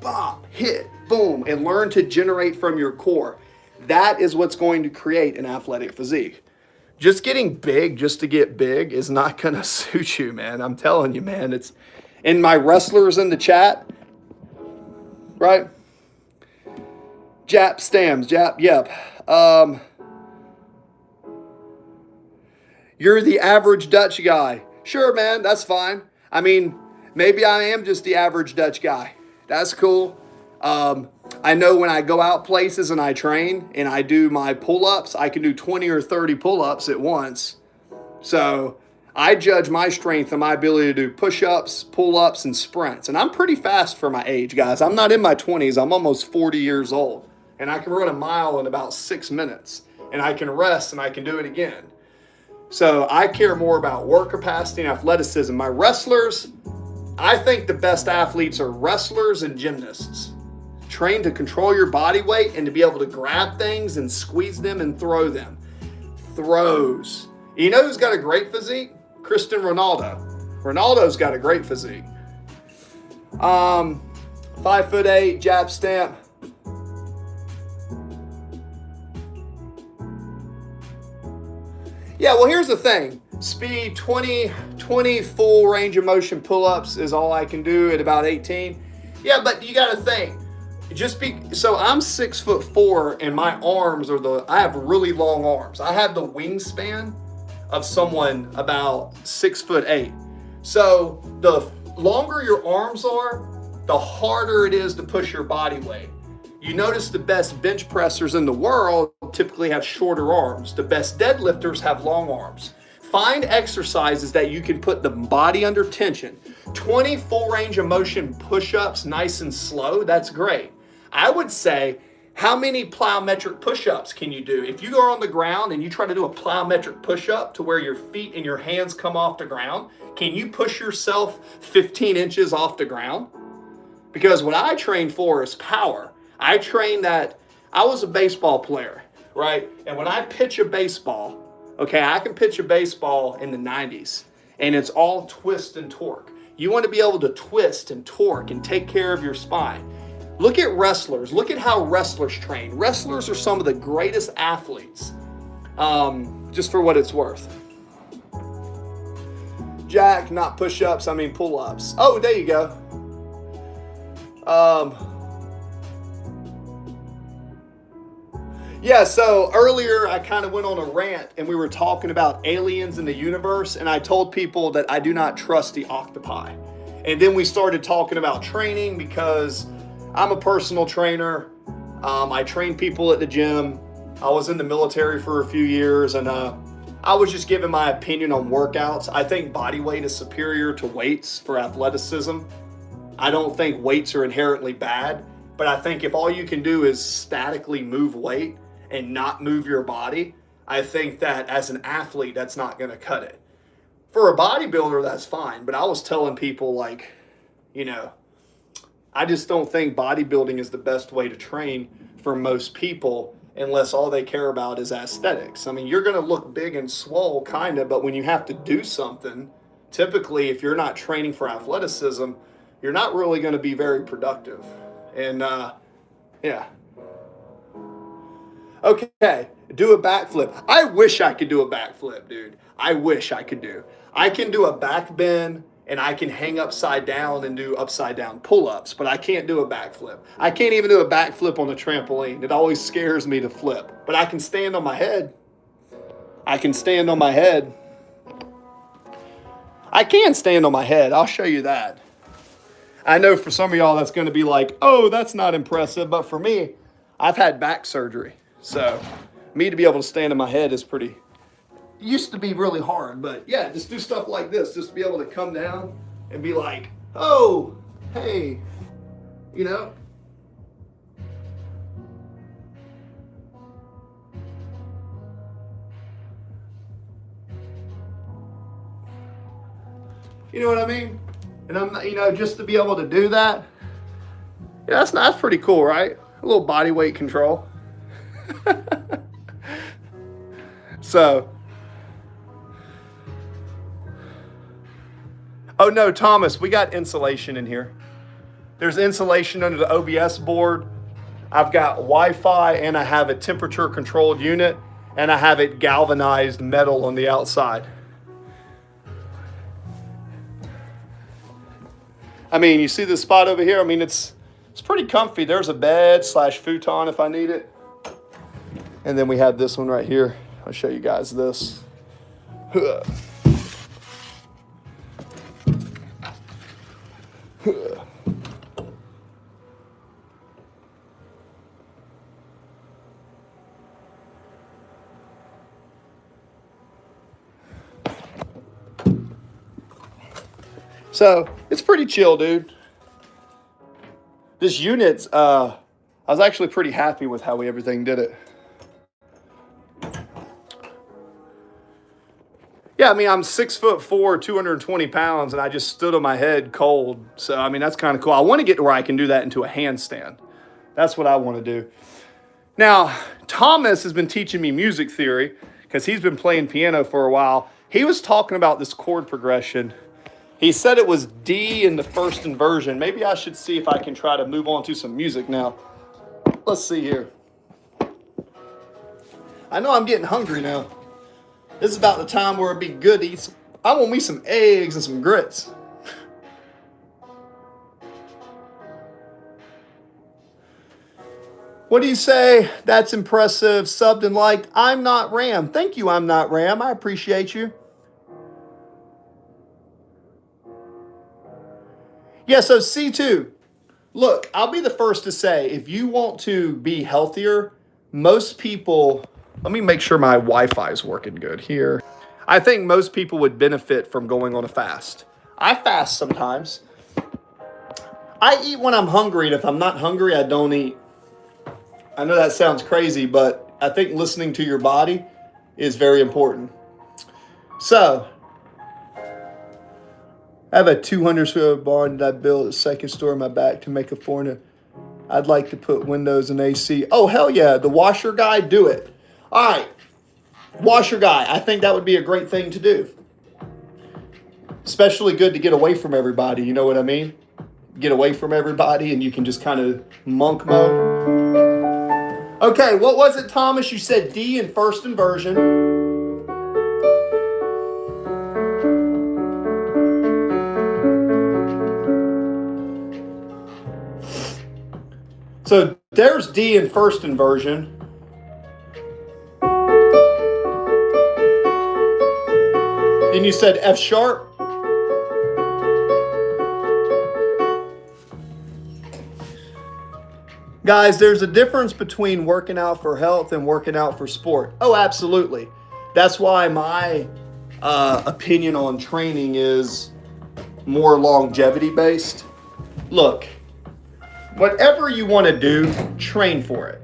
Speaker 1: bop, hit, boom, and learn to generate from your core. That is what's going to create an athletic physique. Just getting big just to get big is not going to suit you, man. I'm telling you, man. It's in my wrestlers in the chat, right? Jap Stams, Jap, yep. You're the average Dutch guy. Sure, man, that's fine. I mean, maybe I am just the average Dutch guy. That's cool. I know when I go out places and I train and I do my pull-ups, I can do 20 or 30 pull-ups at once. So I judge my strength and my ability to do push-ups, pull-ups, and sprints. And I'm pretty fast for my age, guys. I'm not in my 20s. I'm almost 40 years old. And I can run a mile in about 6 minutes. And I can rest and I can do it again. So I care more about work capacity and athleticism. My wrestlers, I think the best athletes are wrestlers and gymnasts. Trained to control your body weight and to be able to grab things and squeeze them and throw them. Throws. You know who's got a great physique? Cristiano Ronaldo. Ronaldo's got a great physique. 5'8", jab stamp. Yeah, well, here's the thing. Speed 20 full range of motion pull-ups is all I can do at about 18. Yeah, but you got to think. So I'm 6'4", and my arms I have really long arms. I have the wingspan of someone about 6'8". So the longer your arms are, the harder it is to push your body weight. You notice the best bench pressers in the world typically have shorter arms. The best deadlifters have long arms. Find exercises that you can put the body under tension. 20 full range of motion push-ups, nice and slow, that's great. I would say, how many plyometric push-ups can you do? If you are on the ground and you try to do a plyometric push-up to where your feet and your hands come off the ground, can you push yourself 15 inches off the ground? Because what I train for is power. I train that. I was a baseball player, right? And when I pitch a baseball, okay, I can pitch a baseball in the 90s, and it's all twist and torque. You want to be able to twist and torque and take care of your spine. Look at wrestlers. Look at how wrestlers train. Wrestlers are some of the greatest athletes, just for what it's worth. Jack, not push-ups, I mean pull-ups. Oh, there you go. Yeah, so earlier I kind of went on a rant and we were talking about aliens in the universe, and I told people that I do not trust the octopi. And then we started talking about training because I'm a personal trainer. I train people at the gym. I was in the military for a few years, and I was just giving my opinion on workouts. I think body weight is superior to weights for athleticism. I don't think weights are inherently bad, but I think if all you can do is statically move weight and not move your body, I think that as an athlete, that's not going to cut it. For a bodybuilder, that's fine, but I was telling people, like, you know, I just don't think bodybuilding is the best way to train for most people unless all they care about is aesthetics. I mean, you're going to look big and swole, kind of, but when you have to do something, typically, if you're not training for athleticism, you're not really going to be very productive. And yeah. Okay, do a backflip. I wish I could do a backflip, dude. I wish I could do. I can do a back bend and I can hang upside down and do upside down pull-ups, but I can't do a backflip. I can't even do a backflip on a trampoline. It always scares me to flip, but I can stand on my head. I can stand on my head. I can stand on my head. I'll show you that. I know for some of y'all that's going to be like, oh, that's not impressive. But for me, I've had back surgery. So me to be able to stand on my head is pretty, used to be really hard. But yeah, just do stuff like this, just to be able to come down and be like, oh, hey, you know. You know what I mean? And I'm not, you know, just to be able to do that, yeah, that's pretty cool, right? A little body weight control. So, oh no, Thomas, we got insulation in here. There's insulation under the OBS board. I've got Wi-Fi and I have a temperature controlled unit and I have it galvanized metal on the outside. I mean, you see this spot over here? I mean, it's pretty comfy. There's a bed / futon if I need it. And then we have this one right here. I'll show you guys this. So it's pretty chill, dude. This unit's, I was actually pretty happy with how everything did it. Yeah, I mean, I'm 6'4", 220 pounds, and I just stood on my head cold. So, I mean, that's kind of cool. I want to get to where I can do that into a handstand. That's what I want to do. Now, Thomas has been teaching me music theory because he's been playing piano for a while. He was talking about this chord progression. He said it was D in the first inversion. Maybe I should see if I can try to move on to some music now. Let's see here. I know I'm getting hungry now. This is about the time where it'd be good to eat I want me some eggs and some grits. What do you say? That's impressive. Subbed and liked. I'm not Ram. Thank you, I'm not Ram. I appreciate you. Yeah, so C2. Look, I'll be the first to say, if you want to be healthier, most people, let me make sure my Wi-Fi is working good here. I think most people would benefit from going on a fast. I fast sometimes. I eat when I'm hungry, and if I'm not hungry, I don't eat. I know that sounds crazy, but I think listening to your body is very important. So, I have a 200-square barn that I built a second story in my back to make a foreigner. I'd like to put windows and AC. Oh, hell yeah. The washer guy, do it. All right. Washer guy. I think that would be a great thing to do. Especially good to get away from everybody. You know what I mean? Get away from everybody and you can just kind of monk mode. Okay, what was it, Thomas? You said D in first inversion. So there's D in first inversion. Then you said F sharp. Guys, there's a difference between working out for health and working out for sport. Oh, absolutely. That's why my opinion on training is more longevity based. Look, whatever you want to do, train for it.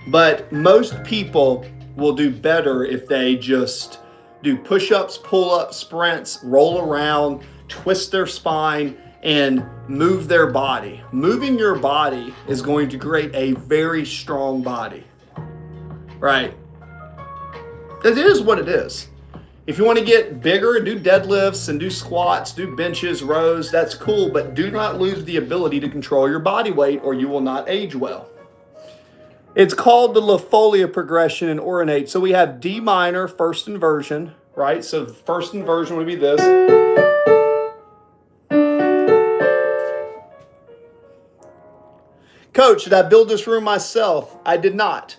Speaker 1: But most people will do better if they just do push-ups, pull-ups, sprints, roll around, twist their spine, and move their body. Moving your body is going to create a very strong body, right? It is what it is. If you want to get bigger, do deadlifts and do squats, do benches, rows, that's cool, but do not lose the ability to control your body weight or you will not age well. It's called the La Folia progression in Ornate. So we have D minor, first inversion, right? So the first inversion would be this. Coach, did I build this room myself? I did not.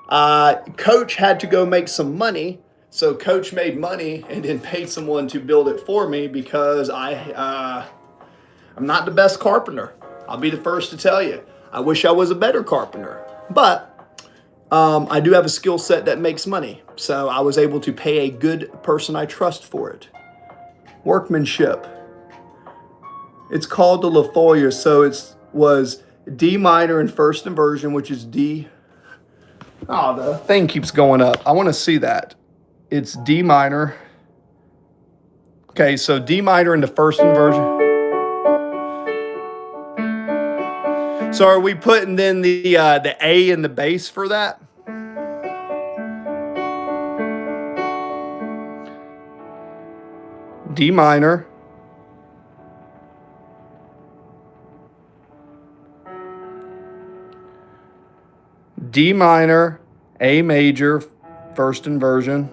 Speaker 1: Coach had to go make some money. So Coach made money and then paid someone to build it for me because I'm not the best carpenter. I'll be the first to tell you. I wish I was a better carpenter. But I do have a skill set that makes money. So I was able to pay a good person I trust for it. Workmanship. It's called the La Folia. So it was D minor in first inversion, which is D. Oh, the thing keeps going up. I want to see that. It's D minor. Okay, so D minor in the first inversion. So are we putting then the A in the bass for that? D minor. D minor, A major, first inversion.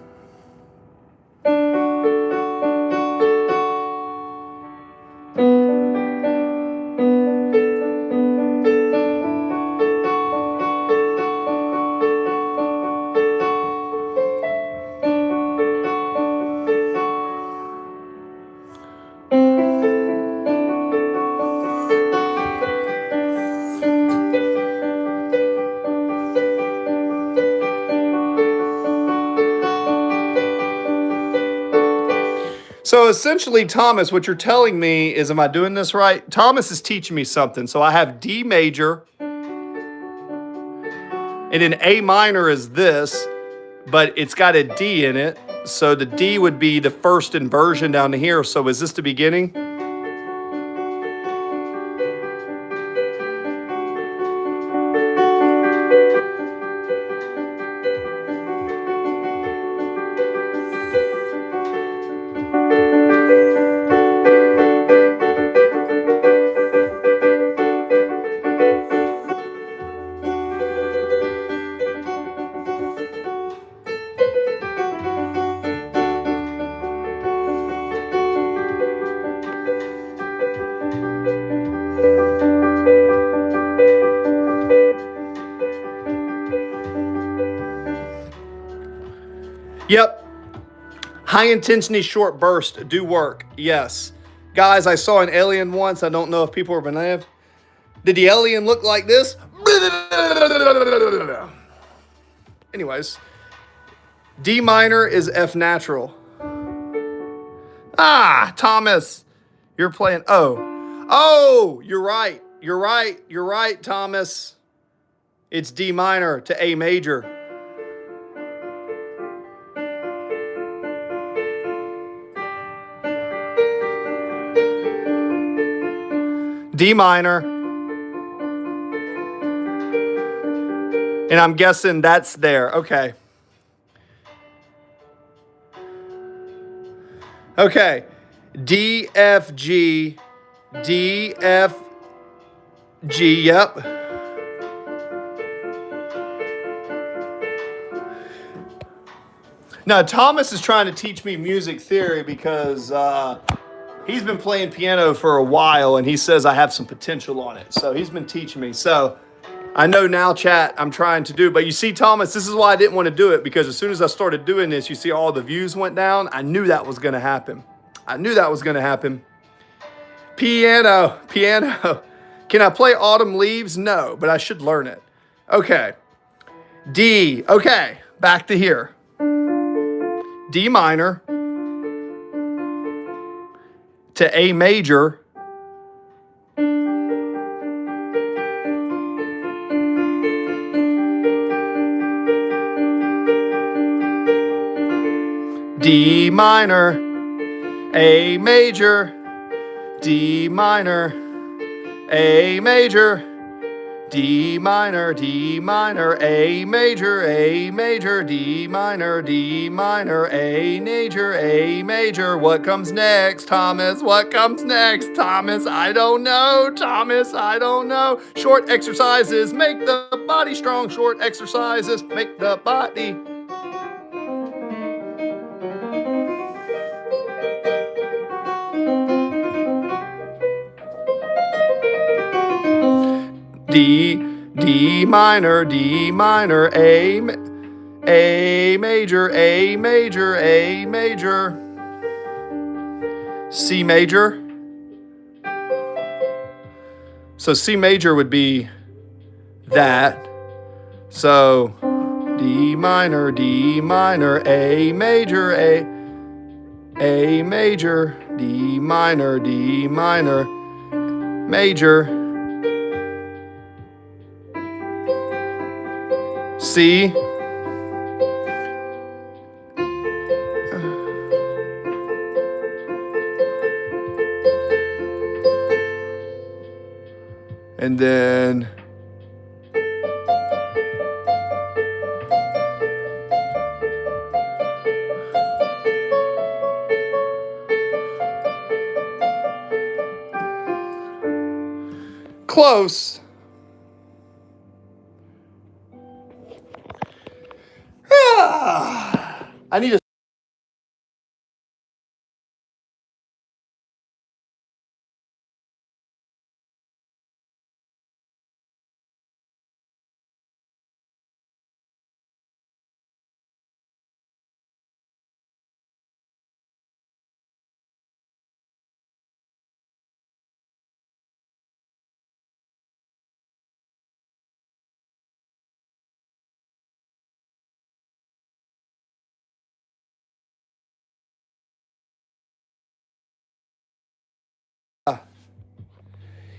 Speaker 1: So essentially, Thomas, what you're telling me is, am I doing this right? Thomas is teaching me something. So I have D major, and then A minor is this, but it's got a D in it. So the D would be the first inversion down to here. So is this the beginning? Yep. High intensity short burst do work. Yes. Guys, I saw an alien once. I don't know if people were believed. Did the alien look like this? Anyways. D minor is F natural. Ah, Thomas. You're playing O. Oh, you're right. You're right. You're right, Thomas. It's D minor to A major. D minor. And I'm guessing that's there. Okay. Okay. D, F, G. D, F, G. Yep. Now, Thomas is trying to teach me music theory because he's been playing piano for a while and he says I have some potential on it. So he's been teaching me. So I know now, chat, I'm trying to do it. But you see, Thomas, this is why I didn't want to do it, because as soon as I started doing this, you see all the views went down. I knew that was going to happen. I knew that was going to happen. Piano. Can I play Autumn Leaves? No, but I should learn it. Okay. D. Okay, back to here. D minor to A major. D minor, A major, D minor, A major, D minor, D minor, A major, A major, D minor, D minor, A major. What comes next, Thomas? What comes next, Thomas? I don't know, Thomas, I don't know. Short exercises make the body strong. Short exercises make the body. D minor, A major, A major, A major, C major. So C major would be that. So D minor, A major, A major, D minor, major. C. And then close. I need to.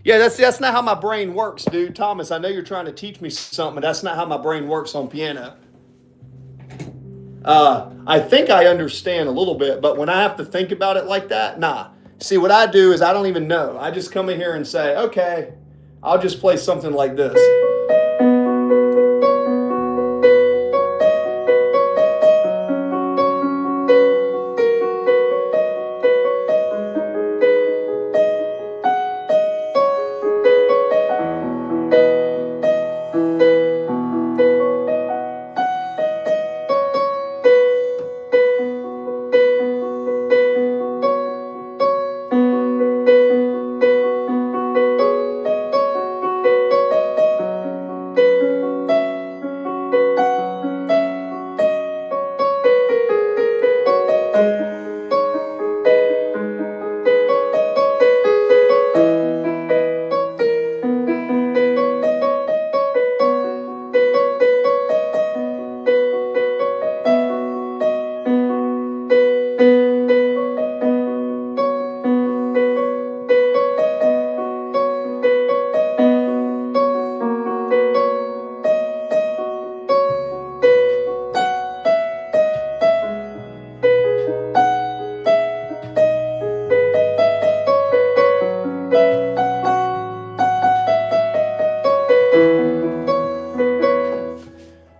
Speaker 1: Yeah, that's not how my brain works, dude. Thomas, I know you're trying to teach me something, but that's not how my brain works on piano. I think I understand a little bit, but when I have to think about it like that, nah. See, what I do is I don't even know. I just come in here and say, okay, I'll just play something like this.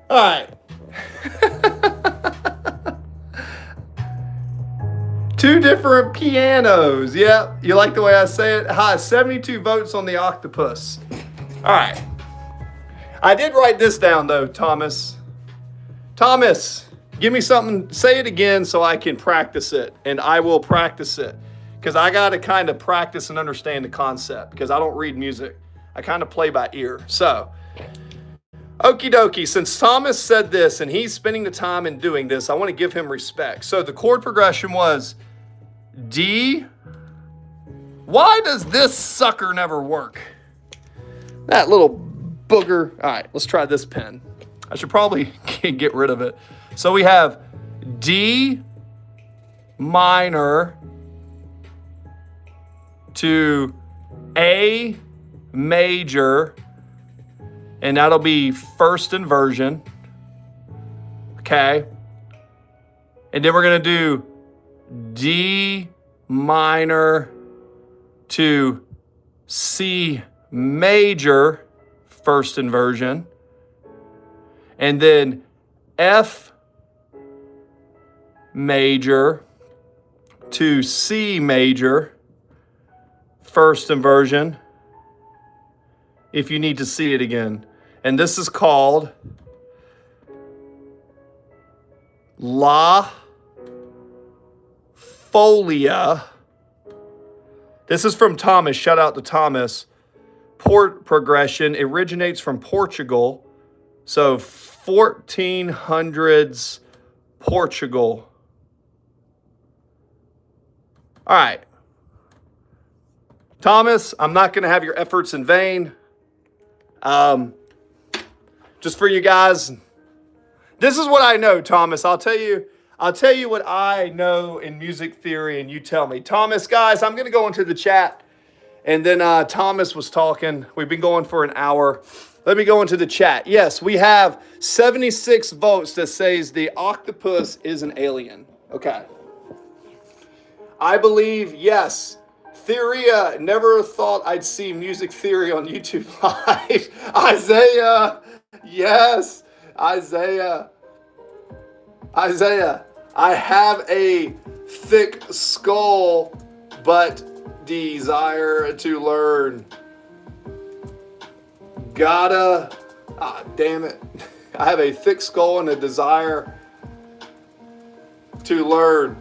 Speaker 1: All right. Two different pianos. Yep. You like the way I say it? Hi, 72 votes on the octopus. All right. I did write this down, though, Thomas. Thomas, give me something. Say it again so I can practice it, and I will practice it. Because I got to kind of practice and understand the concept, because I don't read music. I kind of play by ear. So, Okie dokie, since Thomas said this and he's spending the time in doing this, I want to give him respect. So the chord progression was D. Why does this sucker never work? That little booger. All right, let's try this pen. I should probably get rid of it. So we have D minor to A major, and that'll be first inversion. Okay. And then we're going to do D minor to C major, first inversion. And then F major to C major, first inversion, if you need to see it again. And this is called La Folia. This is from Thomas. Shout out to Thomas. Chord progression originates from Portugal. So 1400s Portugal. All right. Thomas, I'm not going to have your efforts in vain. Just for you guys, this is what I know, Thomas. I'll tell you what I know in music theory, and you tell me. Thomas, guys, I'm going to go into the chat. And then Thomas was talking. We've been going for an hour. Let me go into the chat. Yes, we have 76 votes that says the octopus is an alien. Okay. I believe, yes. Theoria, never thought I'd see music theory on YouTube Live. Isaiah, yes. Isaiah, I have a thick skull, but desire to learn. Damn it. I have a thick skull and a desire to learn.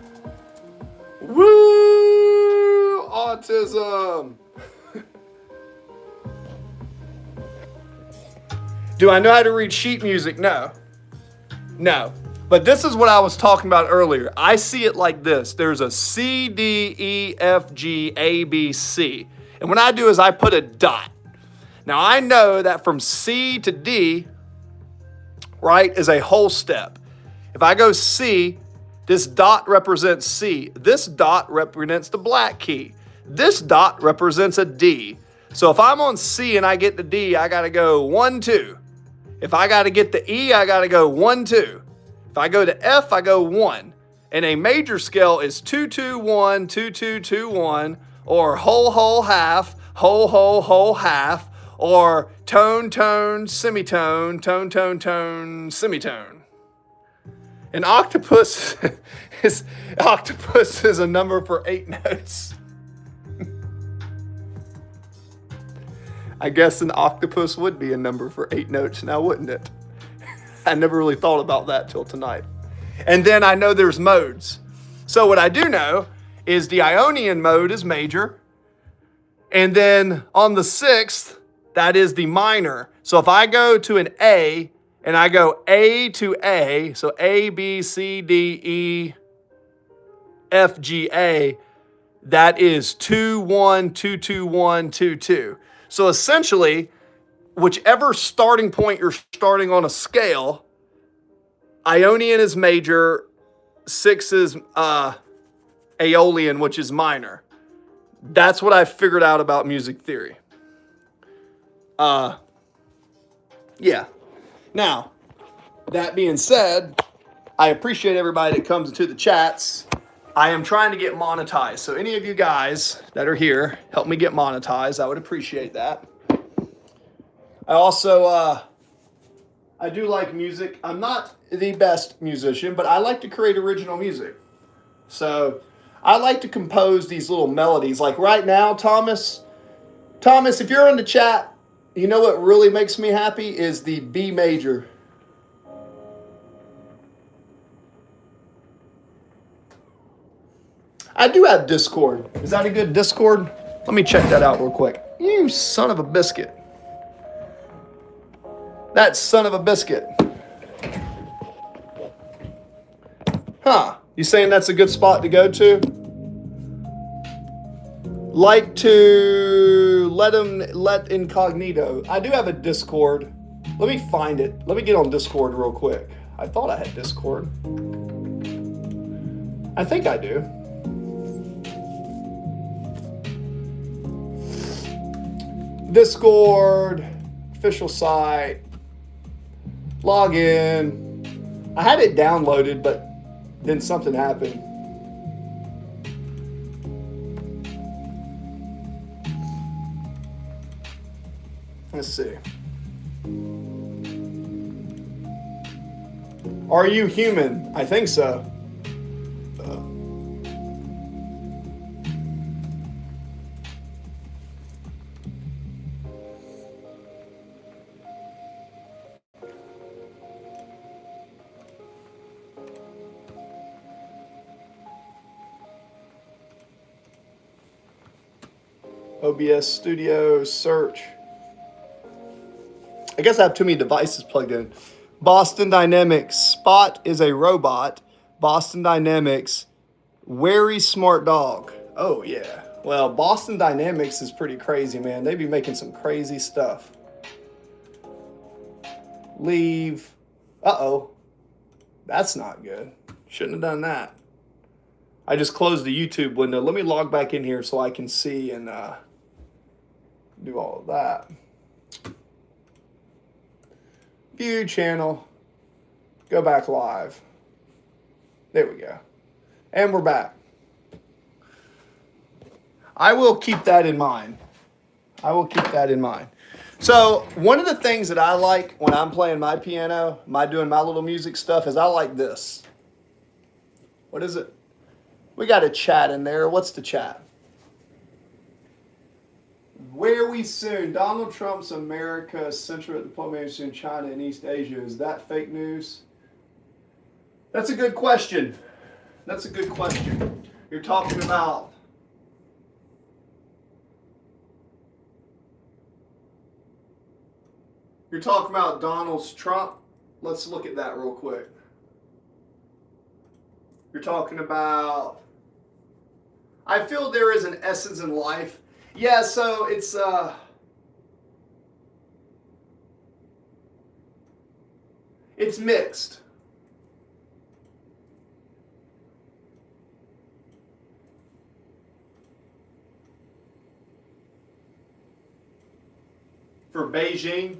Speaker 1: Woo! Autism. Do I know how to read sheet music? No. But this is what I was talking about earlier. I see it like this. There's a C, D, E, F, G, A, B, C. And what I do is I put a dot. Now I know that from C to D, right, is a whole step. If I go C, this dot represents C. This dot represents the black key. This dot represents a D. So if I'm on C and I get the D, I got to go 1, 2. If I got to get the E, I got to go 1, 2. If I go to F, I go 1. And a major scale is 2, 2, 1, 2, 2, 2, 1, or whole, whole, half, whole, whole, whole, half, or tone, tone, semitone, tone, tone, tone, semitone. An octopus is a number for 8 notes. I guess an octopus would be a number for 8 notes now, wouldn't it? I never really thought about that till tonight. And then I know there's modes. So what I do know is the Ionian mode is major. And then on the 6th, that is the minor. So if I go to an A and I go A to A, so A, B, C, D, E, F, G, A, that is 2, 1, 2, 2, 1, 2, 2. So essentially, whichever starting point you're starting on a scale, Ionian is major, 6 is Aeolian, which is minor. That's what I figured out about music theory. Yeah. Now, that being said, I appreciate everybody that comes into the chats. I am trying to get monetized. So any of you guys that are here, help me get monetized. I would appreciate that. I also, I do like music. I'm not the best musician, but I like to create original music. So I like to compose these little melodies. Like right now, Thomas, if you're in the chat, you know what really makes me happy is the B major. I do have Discord. Is that a good Discord? Let me check that out real quick. You son of a biscuit. That son of a biscuit. Huh. You saying that's a good spot to go to? Like to let incognito. I do have a Discord. Let me find it. Let me get on Discord real quick. I thought I had Discord. I think I do. Discord, official site, log in. I had it downloaded, but then something happened. Let's see. Are you human? I think so. OBS Studio, search. I guess I have too many devices plugged in. Boston Dynamics. Spot is a robot. Boston Dynamics. Very smart dog. Oh, yeah. Well, Boston Dynamics is pretty crazy, man. They be making some crazy stuff. Leave. Uh-oh. That's not good. Shouldn't have done that. I just closed the YouTube window. Let me log back in here so I can see and do all of that. View channel. Go back live. There we go. And we're back. I will keep that in mind. I will keep that in mind. So one of the things that I like when I'm playing my piano, doing my little music stuff, is I like this. What is it? We got a chat in there. What's the chat? Where we soon? Donald Trump's America central diplomacy in China and East Asia. Is that fake news? That's a good question. That's a good question. You're talking about Donald Trump. Let's look at that real quick. You're talking about, I feel there is an essence in life. Yeah, so it's mixed. For Beijing.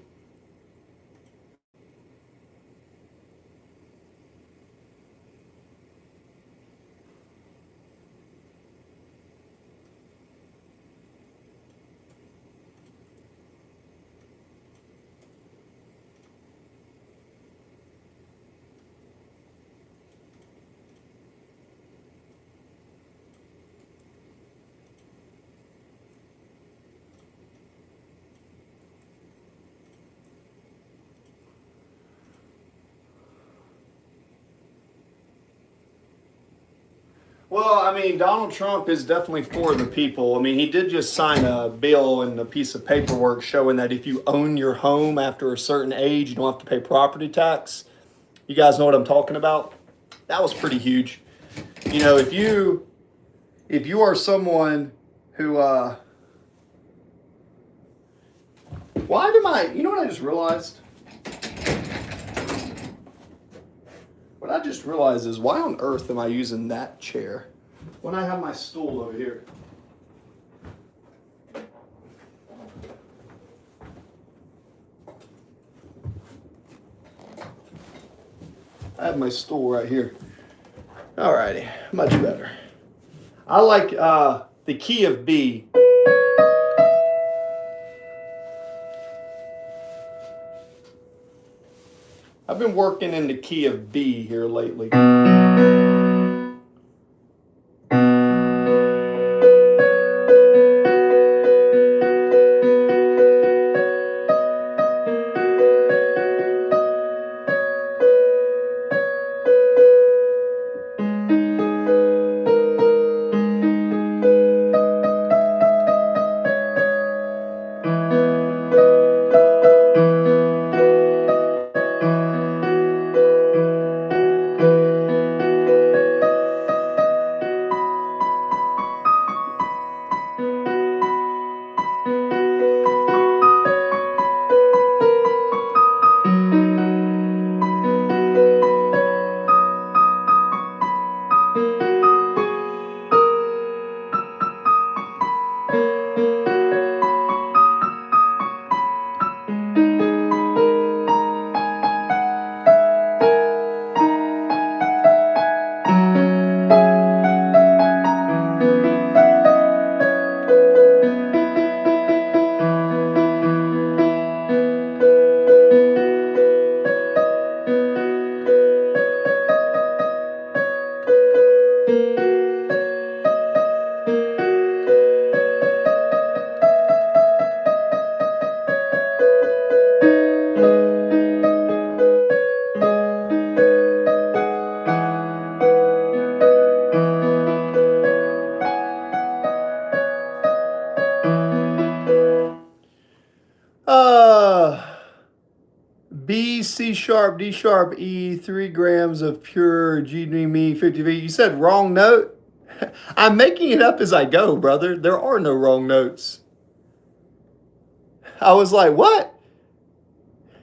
Speaker 1: Well, I mean, Donald Trump is definitely for the people. I mean, he did just sign a bill and a piece of paperwork showing that if you own your home after a certain age, you don't have to pay property tax. You guys know what I'm talking about? That was pretty huge. You know, if you are someone who, you know what I just realized? What I just realized is, why on earth am I using that chair when I have my stool over here? I have my stool right here. Alrighty, much better. I like the key of B. I've been working in the key of B here lately. sharp, D sharp, E, 3 grams of pure G, me, 50 V. You said wrong note? I'm making it up as I go, brother. There are no wrong notes. I was like, what?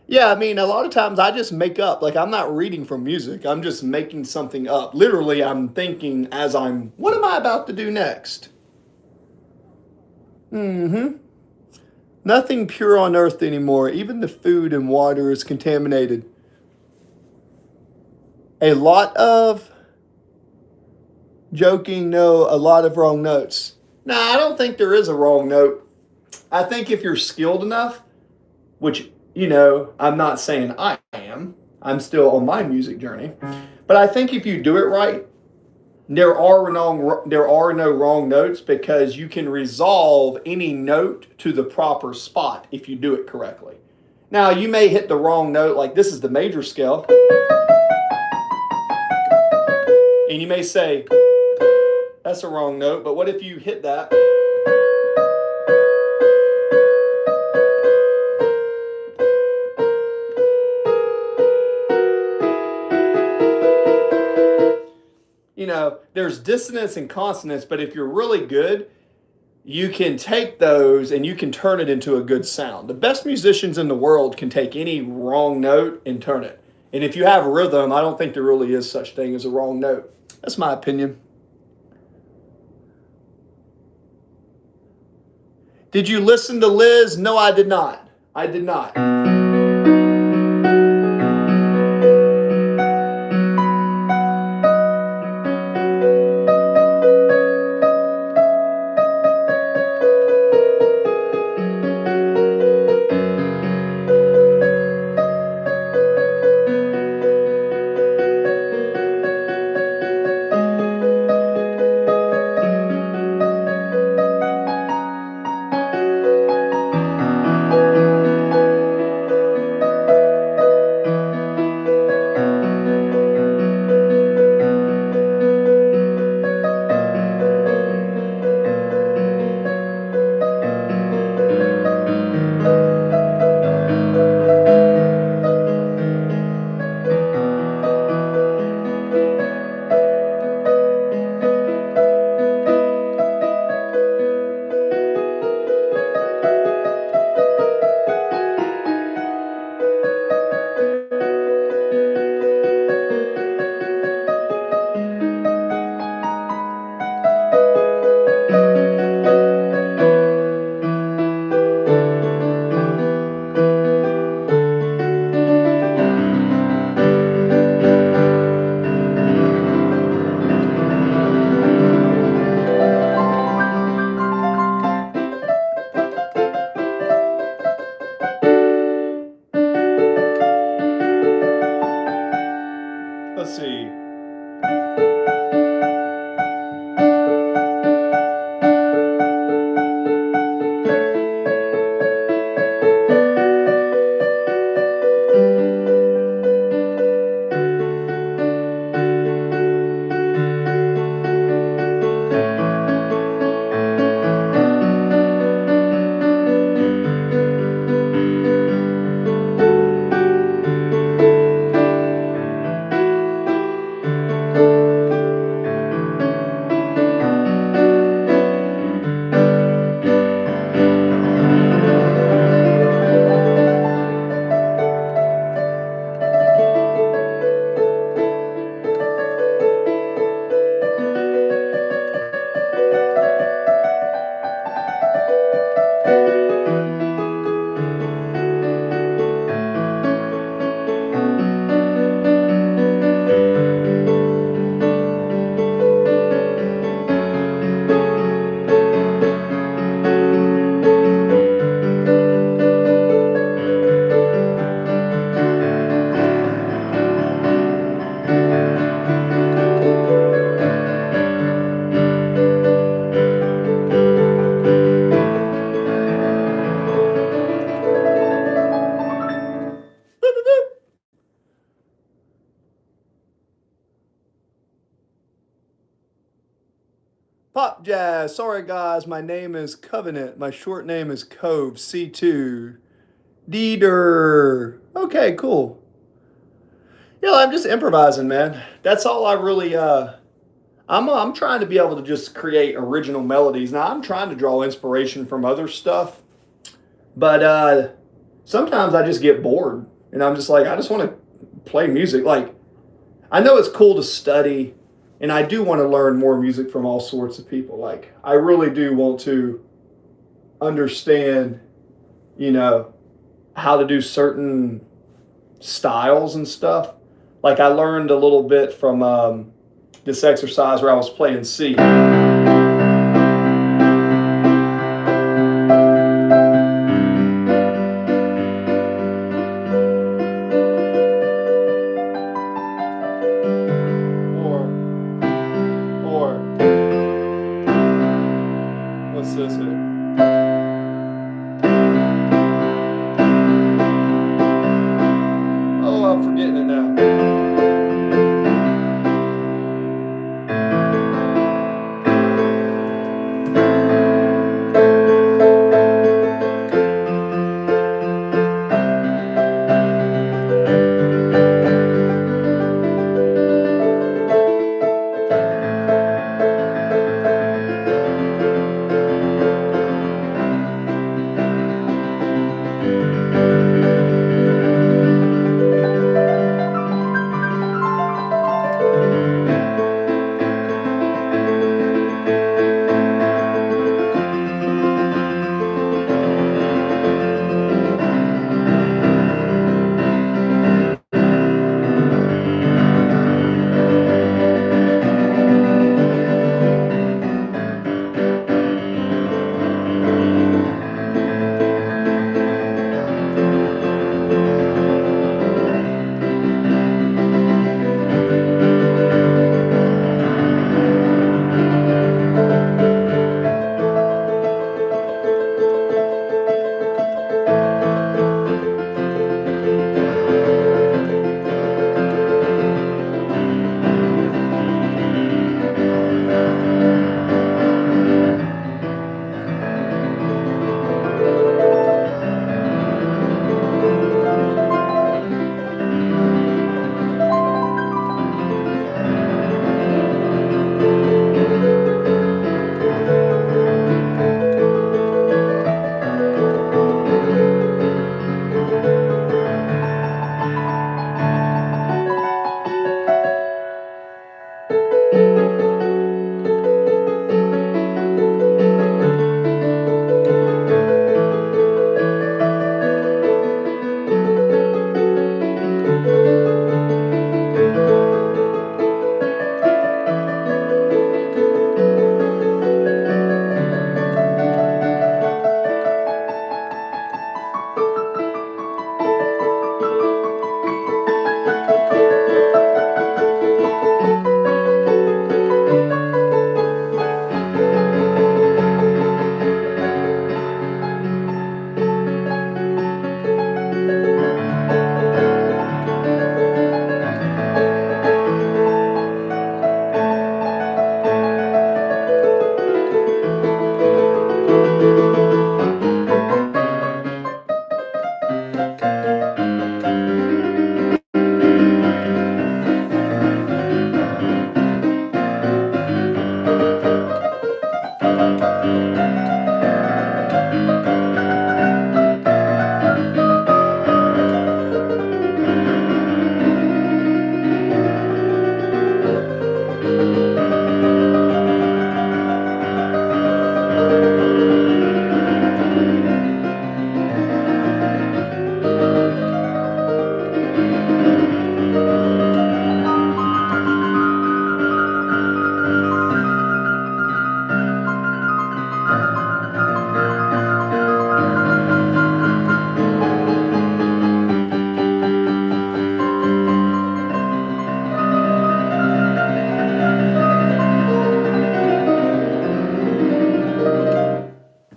Speaker 1: Yeah, I mean, a lot of times I just make up. Like, I'm not reading from music. I'm just making something up. Literally, I'm thinking as what am I about to do next? Mm-hmm. Nothing pure on earth anymore. Even the food and water is contaminated. A lot of joking, no, a lot of wrong notes. Nah, I don't think there is a wrong note. I think if you're skilled enough, which, I'm not saying I am, I'm still on my music journey, but I think if you do it right, there are no wrong notes because you can resolve any note to the proper spot if you do it correctly. Now, you may hit the wrong note, like this is the major scale, and you may say, that's a wrong note, but what if you hit that? There's dissonance and consonance, but if you're really good, you can take those and you can turn it into a good sound. The best musicians in the world can take any wrong note and turn it. And if you have rhythm, I don't think there really is such thing as a wrong note. That's my opinion. Did you listen to Liz? No, I did not. I did not. Let's see. Pop Jazz. Sorry, guys. My name is Covenant. My short name is Cove. C2. Deeder. Okay, cool. Yeah, I'm just improvising, man. That's all I really. I'm trying to be able to just create original melodies. Now I'm trying to draw inspiration from other stuff, but sometimes I just get bored, and I'm just like, I just want to play music. Like I know it's cool to study, and I do want to learn more music from all sorts of people. Like I really do want to understand, you know, how to do certain styles and stuff. Like I learned a little bit from this exercise where I was playing C. Or what's this here? Oh, I'm forgetting it now.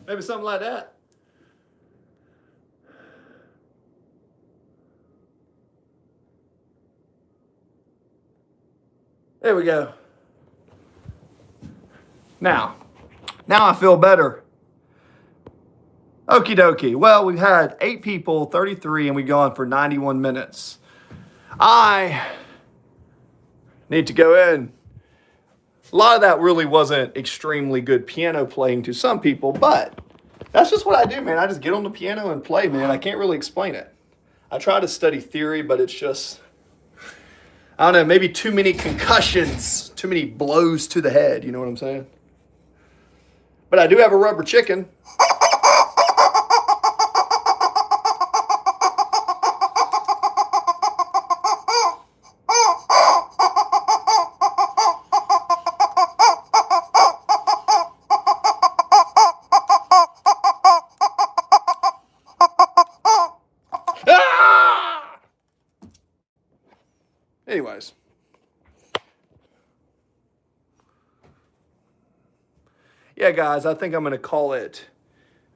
Speaker 1: Maybe something like that. There we go. Now I feel better. Okie dokie. Well, we've had 8 people, 33, and we've gone for 91 minutes. I need to go in. A lot of that really wasn't extremely good piano playing to some people, but that's just what I do, man. I just get on the piano and play, man. I can't really explain it. I try to study theory, but it's just, I don't know, maybe too many concussions, too many blows to the head, you know what I'm saying? But I do have a rubber chicken. Anyways. Yeah, guys, I think I'm going to call it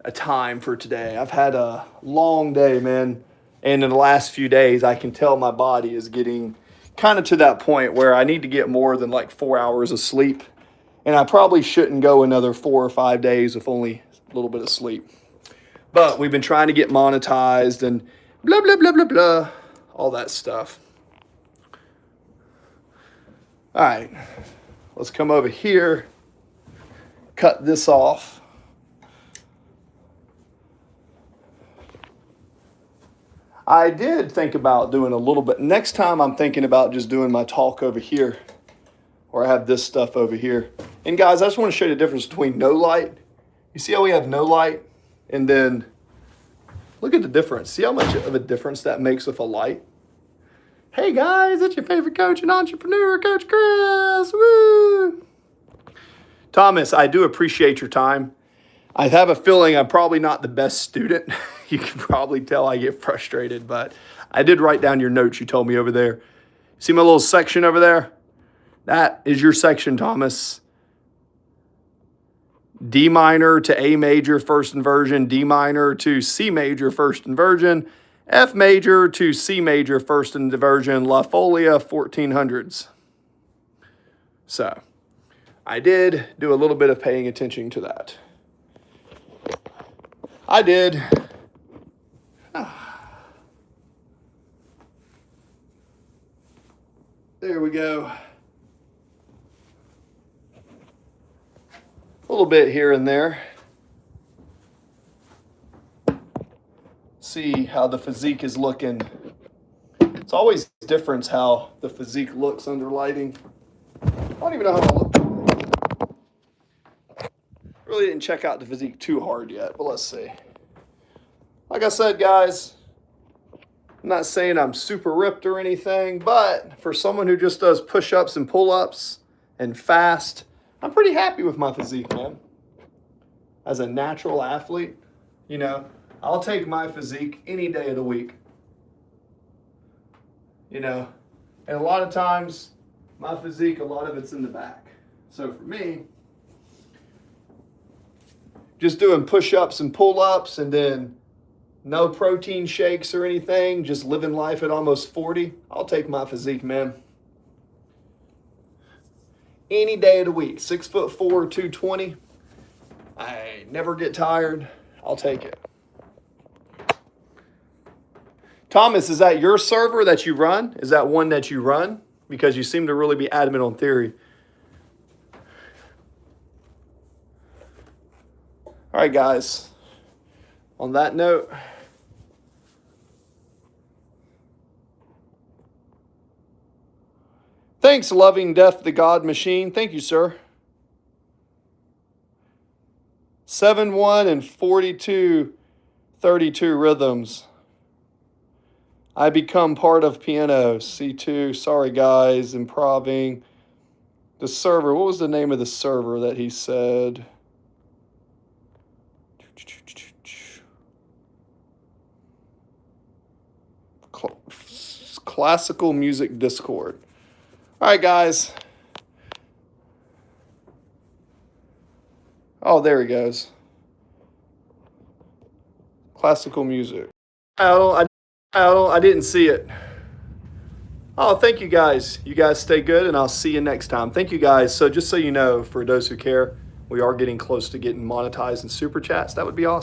Speaker 1: a time for today. I've had a long day, man. And in the last few days, I can tell my body is getting kind of to that point where I need to get more than like 4 hours of sleep. And I probably shouldn't go another 4 or 5 days with only a little bit of sleep. But we've been trying to get monetized and blah, blah, blah, blah, blah, all that stuff. All right, let's come over here, cut this off. I did think about doing a little bit. Next time I'm thinking about just doing my talk over here, or I have this stuff over here. And guys, I just want to show you the difference between no light. You see how we have no light? And then look at the difference. See how much of a difference that makes with a light? Hey guys, it's your favorite coach and entrepreneur, Coach Chris. Woo! Thomas, I do appreciate your time. I have a feeling I'm probably not the best student. You can probably tell I get frustrated, but I did write down your notes you told me over there. See my little section over there? That is your section, Thomas. D minor to A major first inversion, D minor to C major first inversion, F major to C major first inversion, La Folia 1400s. So, I did do a little bit of paying attention to that. I did. There we go. A little bit here and there. See how the physique is looking. It's always different how the physique looks under lighting. I don't even know how I look. Really didn't check out the physique too hard yet, but let's see. Like I said, guys, I'm not saying I'm super ripped or anything, but for someone who just does push-ups and pull-ups and fast, I'm pretty happy with my physique, man. As a natural athlete, you know, I'll take my physique any day of the week. You know, and a lot of times, my physique, a lot of it's in the back. So for me, just doing push-ups and pull-ups and then no protein shakes or anything, just living life at almost 40, I'll take my physique, man. Any day of the week, 6'4", 220. I never get tired. I'll take it. Thomas, is that your server that you run? Is that one that you run? Because you seem to really be adamant on theory. All right, guys. On that note, thanks, Loving Death the God Machine. Thank you, sir. 7-1 and 42-32 rhythms. I become part of piano. C2. Sorry, guys. Improving. The server. What was the name of the server that he said? Classical Music Discord. All right, guys. Oh, there he goes. Classical music. I didn't see it. Oh, thank you guys. You guys stay good, and I'll see you next time. Thank you guys. So just so you know, for those who care, we are getting close to getting monetized in Super Chats. That would be awesome.